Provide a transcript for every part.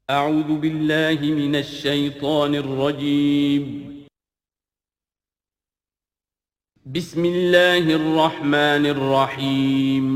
اعوذ باللہ من الشیطان الرجیم بسم اللہ الرحمن الرحیم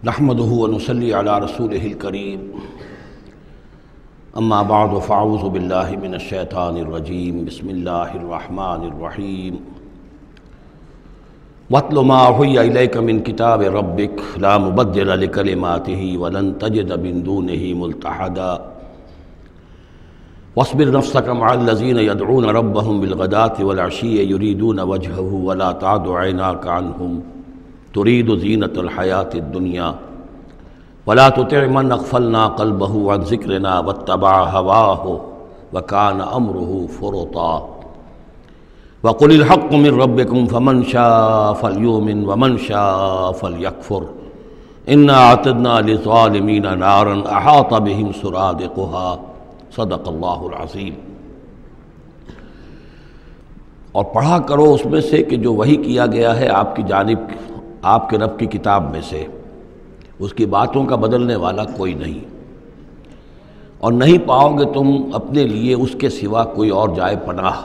نحمده ونصلي على رسوله الكريم اما بعد فاعوذ بالله من الشيطان الرجيم بسم الله الرحمن الرحيم واتل ما اوحي اليك من كتاب ربك لا مبدل لكلماته ولن تجد من دونه ملتحدا واصبر نفسك مع الذين يدعون ربهم بالغداة والعشي يريدون وجهه ولا تعد عيناك عنهم تريد زينة الحياة الدنيا ولا تطع من اغفلنا قلبه عن ذكرنا واتبع هواه وكان امره فرطا وقل الحق من ربكم فمن شاء فليؤمن ومن شاء فليكفر انا اعتدنا للظالمين نارا احاط بهم سرادقها صدق اللہ العظیم۔ اور پڑھا کرو اس میں سے کہ جو وحی کیا گیا ہے آپ کی جانب آپ کے رب کی کتاب میں سے، اس کی باتوں کا بدلنے والا کوئی نہیں، اور نہیں پاؤ گے تم اپنے لیے اس کے سوا کوئی اور جائے پناہ۔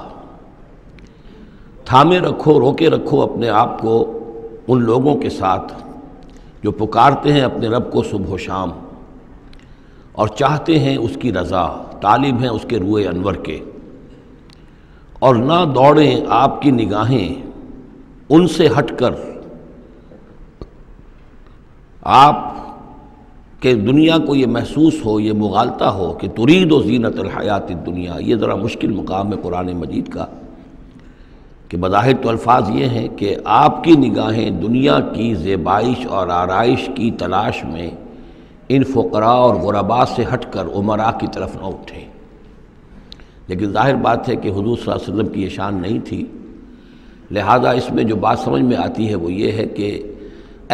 تھامے رکھو، روکے رکھو اپنے آپ کو ان لوگوں کے ساتھ جو پکارتے ہیں اپنے رب کو صبح و شام اور چاہتے ہیں اس کی رضا، طالب ہیں اس کے روئے انور کے، اور نہ دوڑیں آپ کی نگاہیں ان سے ہٹ کر آپ کہ دنیا کو یہ محسوس ہو، یہ مغالطہ ہو کہ ترید و زینت الحیات الدنیا۔ یہ ذرا مشکل مقام ہے قرآن مجید کا کہ بظاہر تو الفاظ یہ ہیں کہ آپ کی نگاہیں دنیا کی زیبائش اور آرائش کی تلاش میں ان فقراء اور غرباء سے ہٹ کر امراء کی طرف نہ اٹھیں، لیکن ظاہر بات ہے کہ حضور صلی اللہ علیہ وسلم کی یہ شان نہیں تھی، لہذا اس میں جو بات سمجھ میں آتی ہے وہ یہ ہے کہ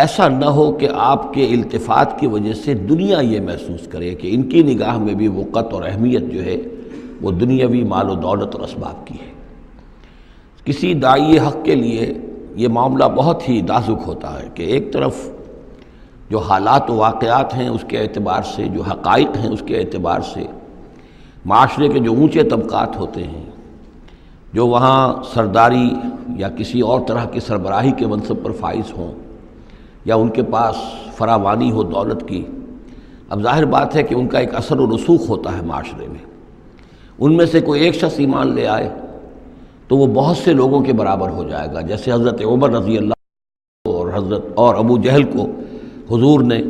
ایسا نہ ہو کہ آپ کے التفات کی وجہ سے دنیا یہ محسوس کرے کہ ان کی نگاہ میں بھی وقت اور اہمیت جو ہے وہ دنیاوی مال و دولت اور اسباب کی ہے۔ کسی داعی حق کے لیے یہ معاملہ بہت ہی نازک ہوتا ہے کہ ایک طرف جو حالات و واقعات ہیں اس کے اعتبار سے، جو حقائق ہیں اس کے اعتبار سے، معاشرے کے جو اونچے طبقات ہوتے ہیں، جو وہاں سرداری یا کسی اور طرح کی سربراہی کے منصب پر فائز ہوں یا ان کے پاس فراوانی ہو دولت کی، اب ظاہر بات ہے کہ ان کا ایک اثر و رسوخ ہوتا ہے معاشرے میں۔ ان میں سے کوئی ایک شخص ایمان لے آئے تو وہ بہت سے لوگوں کے برابر ہو جائے گا، جیسے حضرت عمر رضی اللہ اور ابو جہل کو حضور نے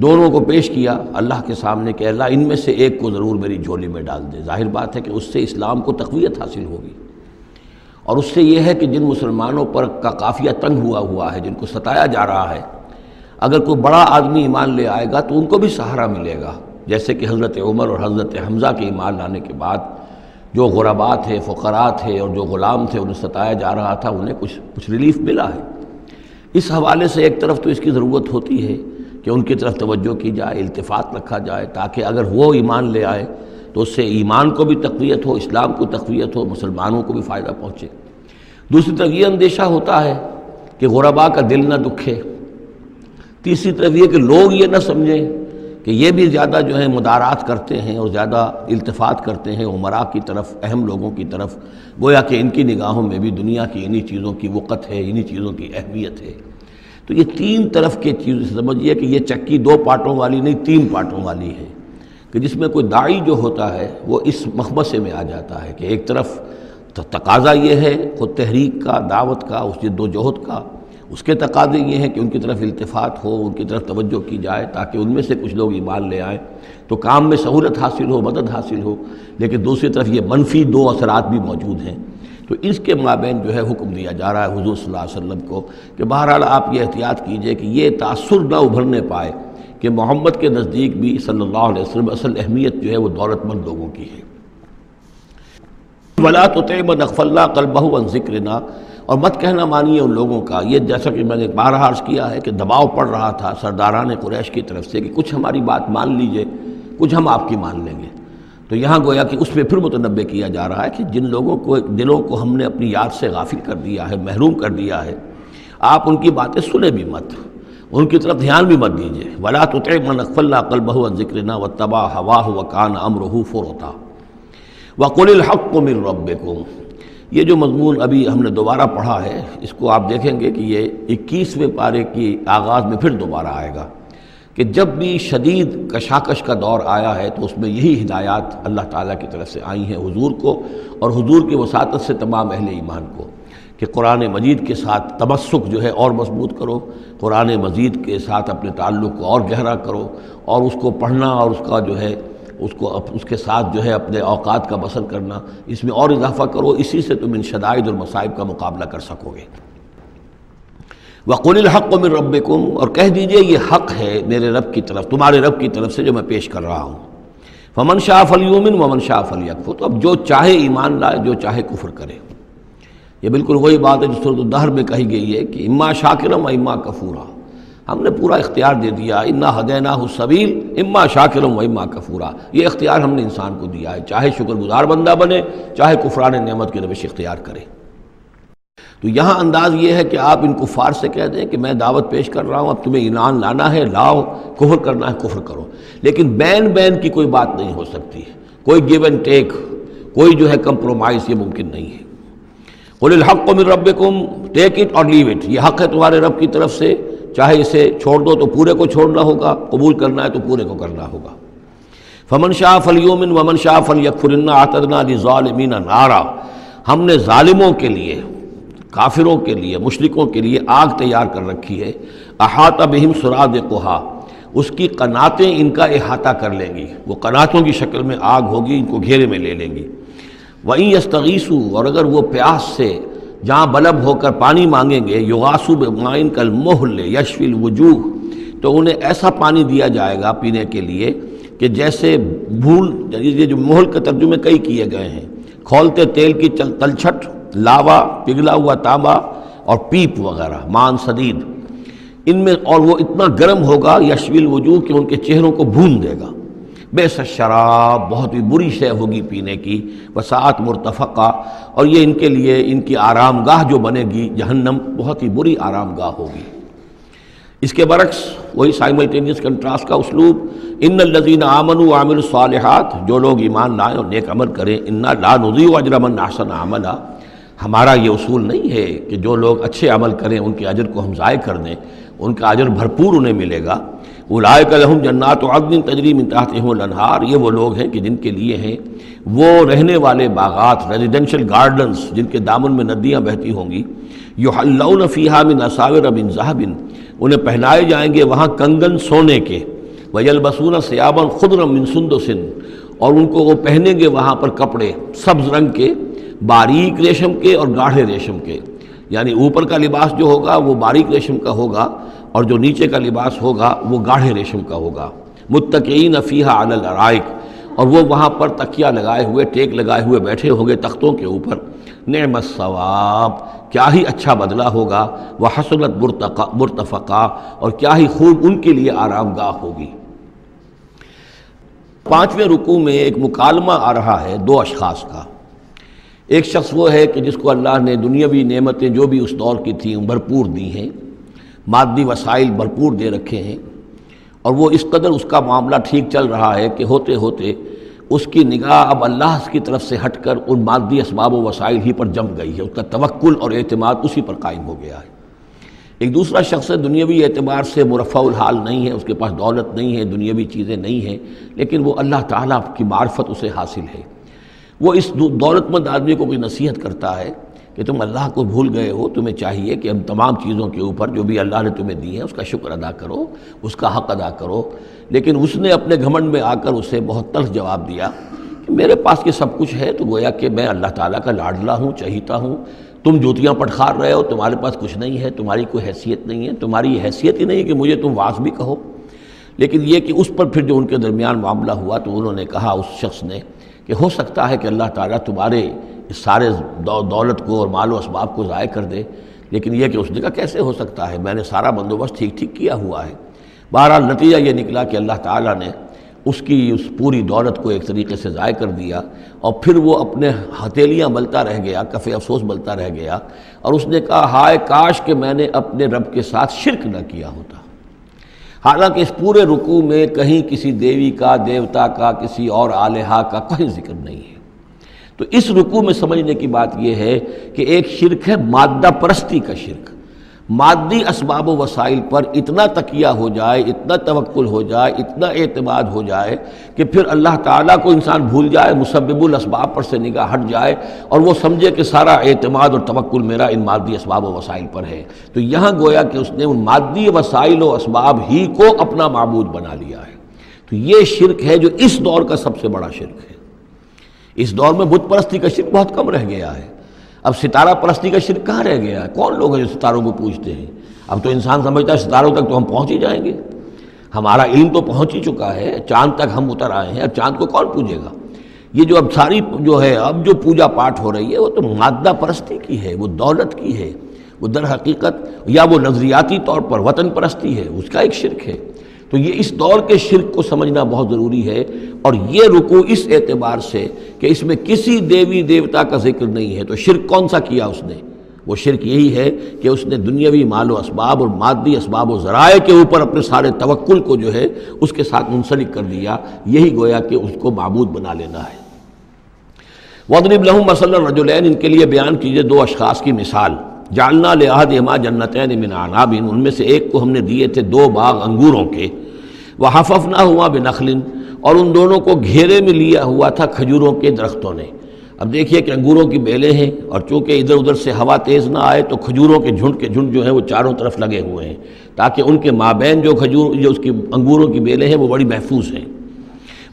دونوں کو پیش کیا اللہ کے سامنے کہ اللہ ان میں سے ایک کو ضرور میری جھولی میں ڈال دے۔ ظاہر بات ہے کہ اس سے اسلام کو تقویت حاصل ہوگی، اور اس سے یہ ہے کہ جن مسلمانوں پر کا قافیہ تنگ ہوا ہے، جن کو ستایا جا رہا ہے، اگر کوئی بڑا آدمی ایمان لے آئے گا تو ان کو بھی سہارا ملے گا، جیسے کہ حضرت عمر اور حضرت حمزہ کے ایمان لانے کے بعد جو غرباء تھے، فقراء تھے اور جو غلام تھے انہیں ستایا جا رہا تھا، انہیں کچھ ریلیف ملا ہے۔ اس حوالے سے ایک طرف تو اس کی ضرورت ہوتی ہے کہ ان کی طرف توجہ کی جائے، التفات رکھا جائے، تاکہ اگر وہ ایمان لے آئے تو اس سے ایمان کو بھی تقویت ہو، اسلام کو تقویت ہو، مسلمانوں کو بھی فائدہ پہنچے۔ دوسری طرف یہ اندیشہ ہوتا ہے کہ غرباء کا دل نہ دکھے، تیسری طرف یہ کہ لوگ یہ نہ سمجھیں کہ یہ بھی زیادہ جو ہے مدارات کرتے ہیں اور زیادہ التفات کرتے ہیں امراء کی طرف، اہم لوگوں کی طرف، گویا کہ ان کی نگاہوں میں بھی دنیا کی انہی چیزوں کی وقت ہے، انہی چیزوں کی اہمیت ہے۔ تو یہ تین طرف کے چیز سمجھیے کہ یہ چکی دو پارٹوں والی نہیں، تین پارٹوں والی ہے، کہ جس میں کوئی داعی جو ہوتا ہے وہ اس مخمصے میں آ جاتا ہے کہ ایک طرف تقاضا یہ ہے خود تحریک کا، دعوت کا، اس جد و جہد کا، اس کے تقاضے یہ ہیں کہ ان کی طرف التفات ہو، ان کی طرف توجہ کی جائے تاکہ ان میں سے کچھ لوگ ایمان لے آئیں تو کام میں سہولت حاصل ہو، مدد حاصل ہو، لیکن دوسری طرف یہ منفی دو اثرات بھی موجود ہیں۔ تو اس کے مابین جو ہے حکم دیا جا رہا ہے حضور صلی اللہ علیہ وسلم کو کہ بہرحال آپ یہ احتیاط کیجئے کہ یہ تاثر نہ ابھرنے پائے کہ محمد کے نزدیک بھی صلی اللہ علیہ وسلم اصل اہمیت جو ہے وہ دولت مند لوگوں کی ہے۔ ولا تطع من اغفلنا قلبه عن ذکرنا، اور مت کہنا مانیے ان لوگوں کا، یہ جیسا کہ میں نے بارہا عرض کیا ہے کہ دباؤ پڑ رہا تھا سرداران قریش کی طرف سے کہ کچھ ہماری بات مان لیجئے، کچھ ہم آپ کی مان لیں گے۔ تو یہاں گویا کہ اس پہ پھر متنبہ کیا جا رہا ہے کہ جن لوگوں کو دلوں کو ہم نے اپنی یاد سے غافل کر دیا ہے، محروم کر دیا ہے، آپ ان کی باتیں سنیں بھی مت، ان کی طرف دھیان بھی مت دیجیے۔ ولا تطع من اغفلنا قلبه عن ذکرنا واتبع هواه وكان امره فرطا وقل الحق من ربکم۔ یہ جو مضمون ابھی ہم نے دوبارہ پڑھا ہے، اس کو آپ دیکھیں گے کہ یہ 21ویں پارے کی آغاز میں پھر دوبارہ آئے گا کہ جب بھی شدید کشاکش کا دور آیا ہے تو اس میں یہی ہدایات اللہ تعالیٰ کی طرف سے آئی ہیں حضور کو اور حضور کی وساطت سے تمام اہل ایمان کو، کہ قرآن مجید کے ساتھ تمسک جو ہے اور مضبوط کرو، قرآن مجید کے ساتھ اپنے تعلق کو اور گہرا کرو، اور اس کو پڑھنا اور اس کا جو ہے اس کے ساتھ جو ہے اپنے اوقات کا بسر کرنا، اس میں اور اضافہ کرو، اسی سے تم ان شدائد اور مصائب کا مقابلہ کر سکو گے۔ وَقُلِ الْحَقُّ مِن رَبِّكُمْ، اور کہہ دیجئے یہ حق ہے میرے رب کی طرف، تمہارے رب کی طرف سے جو میں پیش کر رہا ہوں۔ فَمَن شَاءَ فَلْيُؤْمِنْ وَمَن شَاءَ فَلْيَكْفُرْ، تو اب جو چاہے ایمان لائے، جو چاہے کفر کرے۔ یہ بالکل وہی بات ہے جو سورۃ الدہر میں کہی گئی ہے کہ اما شاکرا و اما کفورا، ہم نے پورا اختیار دے دیا، انا ہدیناہ السبیل اما شاکرا و اما کفورا، یہ اختیار ہم نے انسان کو دیا ہے، چاہے شکر گزار بندہ بنے، چاہے کفران نعمت کی روش اختیار کرے۔ تو یہاں انداز یہ ہے کہ آپ ان کفار سے کہہ دیں کہ میں دعوت پیش کر رہا ہوں، اب تمہیں ایمان لانا ہے لاؤ، کفر کرنا ہے کفر کرو، لیکن بین کی کوئی بات نہیں ہو سکتی، کوئی گیو اینڈ ٹیک، کوئی جو ہے کمپرومائز، یہ ممکن نہیں ہے۔ قل الحق من ربکم، ٹیک اٹ اور لیو اٹ، یہ حق ہے تمہارے رب کی طرف سے، چاہے اسے چھوڑ دو تو پورے کو چھوڑنا ہوگا، قبول کرنا ہے تو پورے کو کرنا ہوگا۔ فمن شاء فلیؤمن ومن شاء فلیکفر انا اعتدنا للظالمین نارا، ہم نے ظالموں کے لیے، کافروں کے لیے، مشرکوں کے لیے آگ تیار کر رکھی ہے، احاط بہم سرادقھا، اس کی قناتیں ان کا احاطہ کر لیں گی، وہ قناتوں کی شکل میں آگ ہوگی، ان کو گھیرے میں لے لیں گی۔ وَإِن يَسْتَغِيثُوا، اور اگر وہ پیاس سے جہاں بلب ہو کر پانی مانگیں گے، یغاثوا بماء کالمہل یشفی الوجوہ، تو انہیں ایسا پانی دیا جائے گا پینے کے لیے کہ جیسے بھول، یہ جو مہل کے ترجمے کئی کیے گئے ہیں، کھولتے تیل کی تلچھٹ، لاوا، پگھلا ہوا تانبا اور پیپ وغیرہ، مان سدید، ان میں، اور وہ اتنا گرم ہوگا یشفی الوجوہ کہ ان کے چہروں کو بھون دے گا۔ بیس الشراب، بہت ہی بری شے ہوگی پینے کی، وساعت مرتفقہ، اور یہ ان کے لیے ان کی آرام گاہ جو بنے گی جہنم، بہت ہی بری آرام گاہ ہوگی۔ اس کے برعکس وہی سائملٹینیس کنٹراسٹ کا اسلوب، ان الذین آمنوا وعملوا الصالحات، جو لوگ ایمان لائیں اور نیک عمل کریں، انا لا نضیع اجر من احسن عملا، ہمارا یہ اصول نہیں ہے کہ جو لوگ اچھے عمل کریں ان کے اجر کو ہم ضائع کر دیں، ان کا اجر بھرپور انہیں ملے گا۔ اولئک لہم جنات عدن تجری من تحتہم الانہار، یہ وہ لوگ ہیں کہ جن کے لیے ہیں وہ رہنے والے باغات، ریزیڈینشل گارڈنز، جن کے دامن میں ندیاں بہتی ہوں گی، یحلون فیہا من اساور من ذہب، انہیں پہنائے جائیں گے وہاں کنگن سونے کے، ویلبسون ثیابا خضرا من سندس، اور ان کو وہ پہنیں گے وہاں پر کپڑے سبز رنگ کے، باریک ریشم کے اور گاڑھے ریشم کے، یعنی اوپر کا لباس جو ہوگا وہ باریک ریشم کا ہوگا اور جو نیچے کا لباس ہوگا وہ گاڑھے ریشم کا ہوگا۔ متکئین فیہا علی الارائک، اور وہ وہاں پر تکیہ لگائے ہوئے، ٹیک لگائے ہوئے بیٹھے ہوں گے تختوں کے اوپر۔ نعم الثواب، کیا ہی اچھا بدلہ ہوگا، وحسنت مرتفقہ، اور کیا ہی خوب ان کے لیے آرام گاہ ہوگی۔ 5ویں رکوع میں ایک مکالمہ آ رہا ہے دو اشخاص کا۔ ایک شخص وہ ہے کہ جس کو اللہ نے دنیاوی نعمتیں جو بھی اس دور کی تھیں بھرپور دی ہیں، مادی وسائل بھرپور دے رکھے ہیں، اور وہ اس قدر اس کا معاملہ ٹھیک چل رہا ہے کہ ہوتے ہوتے اس کی نگاہ اب اللہ کی طرف سے ہٹ کر ان مادی اسباب و وسائل ہی پر جم گئی ہے، اس کا توکل اور اعتماد اسی پر قائم ہو گیا ہے۔ ایک دوسرا شخص ہے دنیاوی اعتبار سے مرفع الحال نہیں ہے، اس کے پاس دولت نہیں ہے، دنیاوی چیزیں نہیں ہیں، لیکن وہ اللہ تعالیٰ کی معرفت اسے حاصل ہے۔ وہ اس دولت مند آدمی کو کوئی نصیحت کرتا ہے کہ تم اللہ کو بھول گئے ہو، تمہیں چاہیے کہ ہم تمام چیزوں کے اوپر جو بھی اللہ نے تمہیں دی ہے اس کا شکر ادا کرو، اس کا حق ادا کرو۔ لیکن اس نے اپنے گھمنڈ میں آ کر اسے بہت تلخ جواب دیا کہ میرے پاس یہ سب کچھ ہے، تو گویا کہ میں اللہ تعالیٰ کا لاڈلا ہوں، چہیتا ہوں، تم جوتیاں پٹخار رہے ہو، تمہارے پاس کچھ نہیں ہے، تمہاری کوئی حیثیت نہیں ہے، تمہاری یہ حیثیت ہی نہیں ہے کہ مجھے تم واعظ بھی کہو۔ لیکن یہ کہ اس پر پھر جو ان کے درمیان معاملہ ہوا تو انہوں نے کہا، اس شخص نے، کہ ہو سکتا ہے کہ اللہ تعالیٰ تمہارے اس سارے دولت کو اور مال و اسباب کو ضائع کر دے، لیکن یہ کہ اس نے کہا کیسے ہو سکتا ہے، میں نے سارا بندوبست ٹھیک کیا ہوا ہے۔ بہرحال نتیجہ یہ نکلا کہ اللہ تعالیٰ نے اس کی اس پوری دولت کو ایک طریقے سے ضائع کر دیا، اور پھر وہ اپنے ہتھیلیاں ملتا رہ گیا، کف افسوس ملتا رہ گیا، اور اس نے کہا ہائے کاش کہ میں نے اپنے رب کے ساتھ شرک نہ کیا ہوتا۔ حالانکہ اس پورے رکوع میں کہیں کسی دیوی کا، دیوتا کا، کسی اور الہہ کا کوئی ذکر نہیں ہے۔ تو اس رکوع میں سمجھنے کی بات یہ ہے کہ ایک شرک ہے مادہ پرستی کا شرک، مادی اسباب و وسائل پر اتنا تکیہ ہو جائے، اتنا توکل ہو جائے، اتنا اعتماد ہو جائے کہ پھر اللہ تعالیٰ کو انسان بھول جائے، مسبب الاسباب پر سے نگاہ ہٹ جائے، اور وہ سمجھے کہ سارا اعتماد اور توکل میرا ان مادی اسباب و وسائل پر ہے۔ تو یہاں گویا کہ اس نے ان مادی وسائل و اسباب ہی کو اپنا معبود بنا لیا ہے۔ تو یہ شرک ہے جو اس دور کا سب سے بڑا شرک ہے۔ اس دور میں بت پرستی کا شرک بہت کم رہ گیا ہے، اب ستارہ پرستی کا شرک کہاں رہ گیا ہے؟ کون لوگ ہیں جو ستاروں کو پوجتے ہیں؟ اب تو انسان سمجھتا ہے ستاروں تک تو ہم پہنچ ہی جائیں گے، ہمارا علم تو پہنچ ہی چکا ہے، چاند تک ہم اتر آئے ہیں، اب چاند کو کون پوجے گا؟ یہ جو اب ساری جو ہے اب جو پوجا پاٹ ہو رہی ہے وہ تو مادہ پرستی کی ہے، وہ دولت کی ہے، وہ در حقیقت یا وہ نظریاتی طور پر وطن پرستی ہے، اس کا ایک شرک ہے۔ تو یہ اس دور کے شرک کو سمجھنا بہت ضروری ہے، اور یہ رکوع اس اعتبار سے کہ اس میں کسی دیوی دیوتا کا ذکر نہیں ہے۔ تو شرک کون سا کیا اس نے؟ وہ شرک یہی ہے کہ اس نے دنیاوی مال و اسباب اور مادی اسباب و ذرائع کے اوپر اپنے سارے توکل کو جو ہے اس کے ساتھ منسلک کر دیا، یہی گویا کہ اس کو معبود بنا لینا ہے۔ وَاضْرِبْ لَهُم مَثَلَ الرَّجُلَيْنِ، ان کے لیے بیان کیجئے دو اشخاص کی مثال۔ جعلنا لأحدهما جنتین من اعناب، ان میں سے ایک کو ہم نے دیے تھے دو باغ انگوروں کے، وحففناہما بنخل، اور ان دونوں کو گھیرے میں لیا ہوا تھا کھجوروں کے درختوں نے۔ اب دیکھیے کہ انگوروں کی بیلیں ہیں، اور چونکہ ادھر ادھر سے ہوا تیز نہ آئے تو کھجوروں کے جھنڈ جو ہیں وہ چاروں طرف لگے ہوئے ہیں، تاکہ ان کے مابین جو اس کی انگوروں کی بیلیں ہیں وہ بڑی محفوظ ہیں۔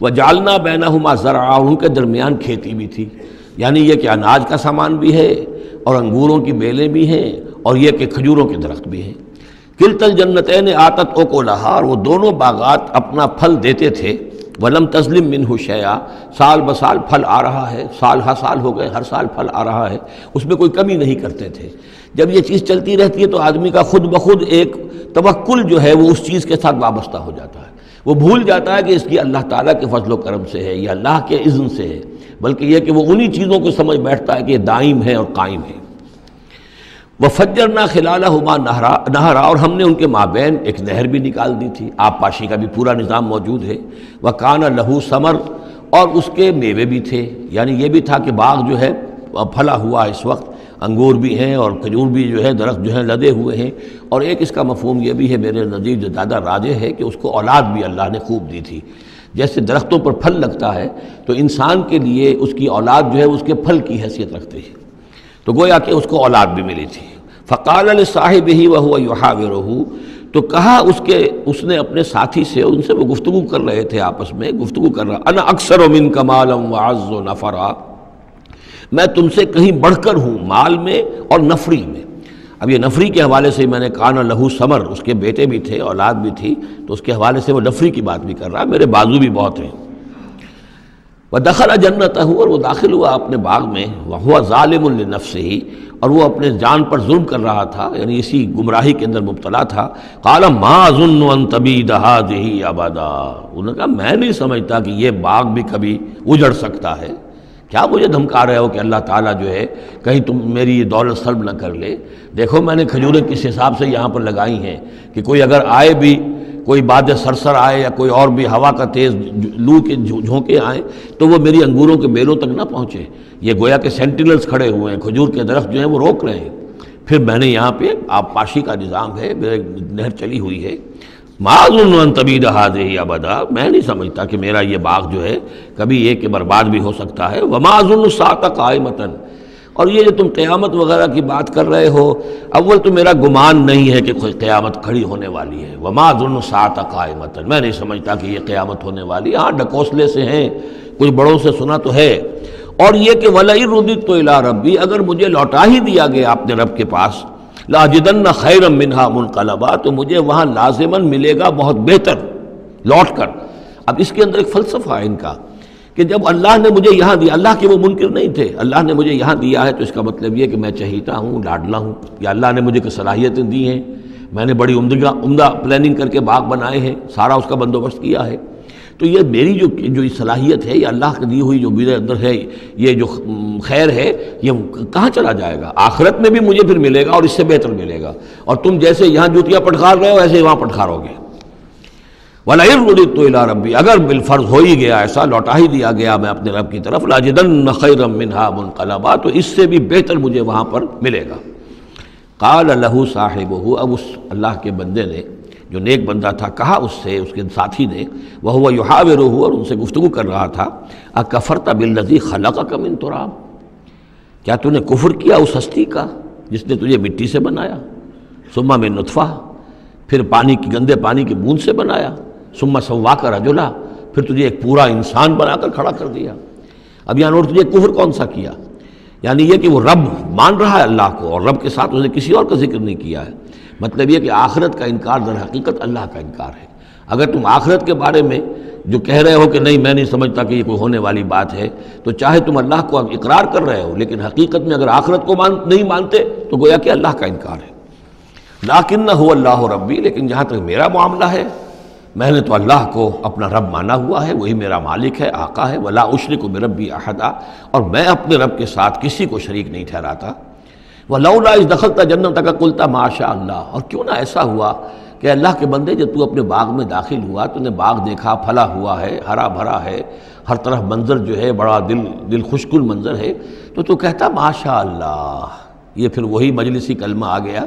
وجعلنا بینہما زرعا، ان کے درمیان کھیتی بھی تھی، یعنی یہ کہ اناج کا سامان بھی ہے اور انگوروں کی بیلیں بھی ہیں اور یہ کہ کھجوروں کے درخت بھی ہیں۔ کلتا الجنتین آتت اکلہا، اور وہ دونوں باغات اپنا پھل دیتے تھے، ولم تظلم منہ شیئا، سال بسال پھل آ رہا ہے، سال ہر سال ہو گئے، ہر سال پھل آ رہا ہے، اس میں کوئی کمی نہیں کرتے تھے۔ جب یہ چیز چلتی رہتی ہے تو آدمی کا خود بخود ایک توکل جو ہے وہ اس چیز کے ساتھ وابستہ ہو جاتا ہے، وہ بھول جاتا ہے کہ اس کی اللہ تعالیٰ کے فضل و کرم سے ہے یا اللہ کے اذن سے ہے، بلکہ یہ کہ وہ انہی چیزوں کو سمجھ بیٹھتا ہے کہ یہ دائم ہے اور قائم ہے۔ وَفَجَّرْنَا خِلَالَهُمَا نَهْرًا، اور ہم نے ان کے مابین ایک نہر بھی نکال دی تھی، آب پاشی کا بھی پورا نظام موجود ہے۔ وَكَانَ لَهُ ثَمَرٌ، اور اس کے میوے بھی تھے، یعنی یہ بھی تھا کہ باغ جو ہے پھلا ہوا اس وقت، انگور بھی ہیں اور کھجور بھی جو ہے درخت جو ہیں لدے ہوئے ہیں، اور ایک اس کا مفہوم یہ بھی ہے میرے نزدیک جو زیادہ راجح ہے کہ اس کو اولاد بھی اللہ نے خوب دی تھی۔ جیسے درختوں پر پھل لگتا ہے تو انسان کے لیے اس کی اولاد جو ہے اس کے پھل کی حیثیت رکھتے ہیں، تو گویا کہ اس کو اولاد بھی ملی تھی۔ فقال لصاحبہ وہو یحاورہ، تو کہا اس نے اپنے ساتھی سے، ان سے وہ گفتگو کر رہے تھے، آپس میں گفتگو کر رہا، انا اکثر منک مالا واعز نفرا، میں تم سے کہیں بڑھ کر ہوں مال میں اور نفری میں۔ اب یہ نفری کے حوالے سے میں نے کان لہو ثمر، اس کے بیٹے بھی تھے، اولاد بھی تھی، تو اس کے حوالے سے وہ نفری کی بات بھی کر رہا ہے، میرے بازو بھی بہت ہیں۔ وَدَخَلَ جَنَّتَهُ، اور وہ داخل ہوا اپنے باغ میں، وَهُوَ ظَالِمٌ لِنَفْسِهِ، اور وہ اپنے جان پر ظلم کر رہا تھا، یعنی اسی گمراہی کے اندر مبتلا تھا۔ قَالَ مَا أَظُنُّ أَن تَبِيدَ هَٰذِهِ أَبَدًا، انہوں نے کہا میں نہیں سمجھتا کہ یہ باغ بھی کبھی اجڑ سکتا ہے، کیا مجھے دھمکا رہے ہو کہ اللہ تعالیٰ جو ہے کہیں تم میری یہ دولت سلب نہ کر لے؟ دیکھو میں نے کھجوریں کس حساب سے یہاں پر لگائی ہیں کہ کوئی اگر آئے بھی، کوئی باد سرسر آئے یا کوئی اور بھی ہوا کا تیز لو کے جھونکے آئیں تو وہ میری انگوروں کے بیلوں تک نہ پہنچے۔ یہ گویا کہ سینٹینلز کھڑے ہوئے ہیں، کھجور کے درخت جو ہیں وہ روک رہے ہیں۔ پھر میں نے یہاں پہ آب پاشی کا نظام ہے، میرے نہر چلی ہوئی ہے۔ ما اظن ان تبید هذه ابدا، میں نہیں سمجھتا کہ میرا یہ باغ جو ہے کبھی یہ کہ برباد بھی ہو سکتا ہے۔ وما اظن الساعة قائمة، اور یہ جو تم قیامت وغیرہ کی بات کر رہے ہو، اول تو میرا گمان نہیں ہے کہ کوئی قیامت کھڑی ہونے والی ہے۔ وما اظن الساعة قائمة، میں نہیں سمجھتا کہ یہ قیامت ہونے والی ہے۔ ہاں ڈکوسلے سے ہیں، کچھ بڑوں سے سنا تو ہے، اور یہ کہ وَلَئِن رُدِدتُّ إِلَىٰ رَبِّي، اگر مجھے لوٹا ہی دیا گیا اپنے رب کے پاس، لَأَجِدَنَّ خَيْرًا مِّنْهَا مُنْقَلَبًا، تو مجھے وہاں لازماً ملے گا بہت بہتر لوٹ کر۔ اب اس کے اندر ایک فلسفہ ہے ان کا کہ جب اللہ نے مجھے یہاں دیا، اللہ کے وہ منکر نہیں تھے، اللہ نے مجھے یہاں دیا ہے تو اس کا مطلب یہ کہ میں چہیتا ہوں، لاڈلا ہوں، یا اللہ نے مجھے کچھ صلاحیتیں دی ہیں، میں نے بڑی عمدہ پلاننگ کر کے باغ بنائے ہیں، سارا اس کا بندوبست کیا ہے، تو یہ میری جو صلاحیت ہے، یہ اللہ کی دی ہوئی جو میرے اندر ہے، یہ جو خیر ہے، یہ کہاں چلا جائے گا؟ آخرت میں بھی مجھے پھر ملے گا اور اس سے بہتر ملے گا، اور تم جیسے یہاں جوتیاں پٹخار رہے ہو ایسے وہاں پٹخارو گے۔ وَلَئِن رُدِدتُّ إِلَىٰ رَبِّي، اگر بالفرض ہو ہی گیا ایسا، لوٹا ہی دیا گیا میں اپنے رب کی طرف، لَأَجِدَنَّ خَيْرًا مِّنْهَا مُنقَلَبًا، تو اس سے بھی بہتر مجھے وہاں پر ملے گا۔ قال لَهُ صَاحِبُهُ، اب اس اللہ کے بندے نے جو نیک بندہ تھا کہا اس سے، اس کے ساتھی نے، وَهُوَ يُحَاوِرُهُ، اور ان سے گفتگو کر رہا تھا، أَكَفَرْتَ بِالَّذِي خَلَقَكَ مِن تُرَابٍ، کیا تو نے کفر کیا اس ہستی کا جس نے تجھے مٹی سے بنایا، ثم من نطفہ، پھر پانی کی گندے پانی کی بوند سے بنایا، ثم سواک رجلا، پھر تجھے ایک پورا انسان بنا کر کھڑا کر دیا۔ اب یہاں اور تجھے کفر کون سا کیا؟ یعنی یہ کہ وہ رب مان رہا ہے اللہ کو، اور رب کے ساتھ اس نے کسی اور کا ذکر نہیں کیا ہے۔ مطلب یہ کہ آخرت کا انکار در حقیقت اللہ کا انکار ہے۔ اگر تم آخرت کے بارے میں جو کہہ رہے ہو کہ نہیں میں نہیں سمجھتا کہ یہ کوئی ہونے والی بات ہے، تو چاہے تم اللہ کو اقرار کر رہے ہو، لیکن حقیقت میں اگر آخرت کو نہیں مانتے تو گویا کہ اللہ کا انکار ہے۔ لیکن هو اللہ ربی، لیکن جہاں تک میرا معاملہ ہے، میں نے تو اللہ کو اپنا رب مانا ہوا ہے، وہی میرا مالک ہے، آقا ہے، ولا اشرک بربی احدا، اور میں اپنے رب کے ساتھ کسی کو شریک نہیں ٹھہراتا۔ ولولا اذ دخلت جنتک قلت ما شاء اللہ، اور کیوں نہ ایسا ہوا کہ اللہ کے بندے جب تو اپنے باغ میں داخل ہوا، تو نے باغ دیکھا پھلا ہوا ہے، ہرا بھرا ہے، ہر طرف منظر جو ہے بڑا دل خوشکن منظر ہے، تو کہتا ما شاء اللہ۔ یہ پھر وہی مجلسی کلمہ آ گیا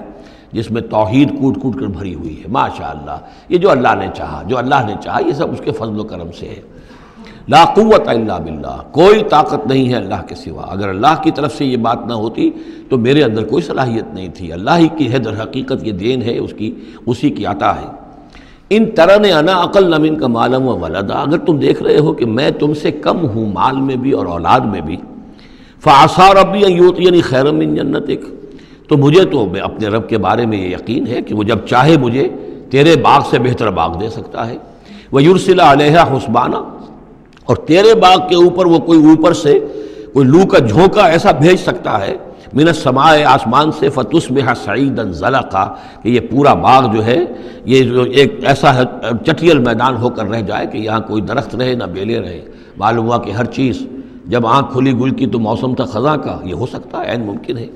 جس میں توحید کوٹ کوٹ کر بھری ہوئی ہے، ماشاء اللہ، یہ جو اللہ نے چاہا، جو اللہ نے چاہا، یہ سب اس کے فضل و کرم سے ہے۔ لا قوت الا باللہ، کوئی طاقت نہیں ہے اللہ کے سوا۔ اگر اللہ کی طرف سے یہ بات نہ ہوتی تو میرے اندر کوئی صلاحیت نہیں تھی، اللہ ہی کی ہے در حقیقت، یہ دین ہے اسی کی عطا ہے۔ ان ترن انا اقل منک مالا و ولدا، اگر تم دیکھ رہے ہو کہ میں تم سے کم ہوں مال میں بھی اور اولاد میں بھی، فعسى ربی ان یؤتینی خیرا من جنتک، تو مجھے تو اپنے رب کے بارے میں یہ یقین ہے کہ وہ جب چاہے مجھے تیرے باغ سے بہتر باغ دے سکتا ہے، وَيُرْسِلَ عَلَيْهَا حُسْبَانًا، اور تیرے باغ کے اوپر وہ کوئی اوپر سے کوئی لو کا جھونکا ایسا بھیج سکتا ہے، من السماء، آسمان سے، فَتُصْبِحَ صَعِيدًا زَلَقًا، کہ یہ پورا باغ جو ہے یہ جو ایک ایسا چٹیل میدان ہو کر رہ جائے کہ یہاں کوئی درخت رہے نہ بیلے رہے۔ معلوم ہوا کہ ہر چیز جب آنکھ کھلی گل کی تو موسم تھا خزاں کا، یہ ہو سکتا ہے، عین ممکن ہے۔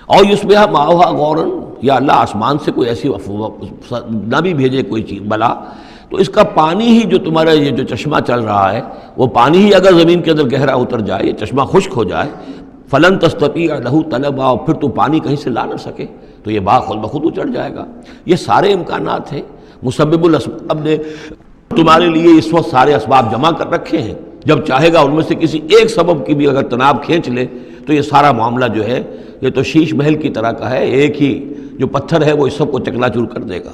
اور یصبح ماؤہا غوراً، یا اللہ آسمان سے کوئی ایسی نہ بھی بھیجے کوئی چیز بلا، تو اس کا پانی ہی جو تمہارا یہ جو چشمہ چل رہا ہے، وہ پانی ہی اگر زمین کے اندر گہرا اتر جائے، یہ چشمہ خشک ہو جائے، فلن تستطیع لہ طلبا، اور پھر تو پانی کہیں سے لا نہ سکے، تو یہ باغ خود بخود اچڑ جائے گا۔ یہ سارے امکانات ہیں، مسبب الاسباب نے تمہارے لیے اس وقت سارے اسباب جمع کر رکھے ہیں، جب چاہے گا ان میں سے کسی ایک سبب کی بھی اگر تناب کھینچ لے تو یہ سارا معاملہ جو ہے یہ تو شیش محل کی طرح کا ہے، ایک ہی جو پتھر ہے وہ اس سب کو چکنا چور کر دے گا۔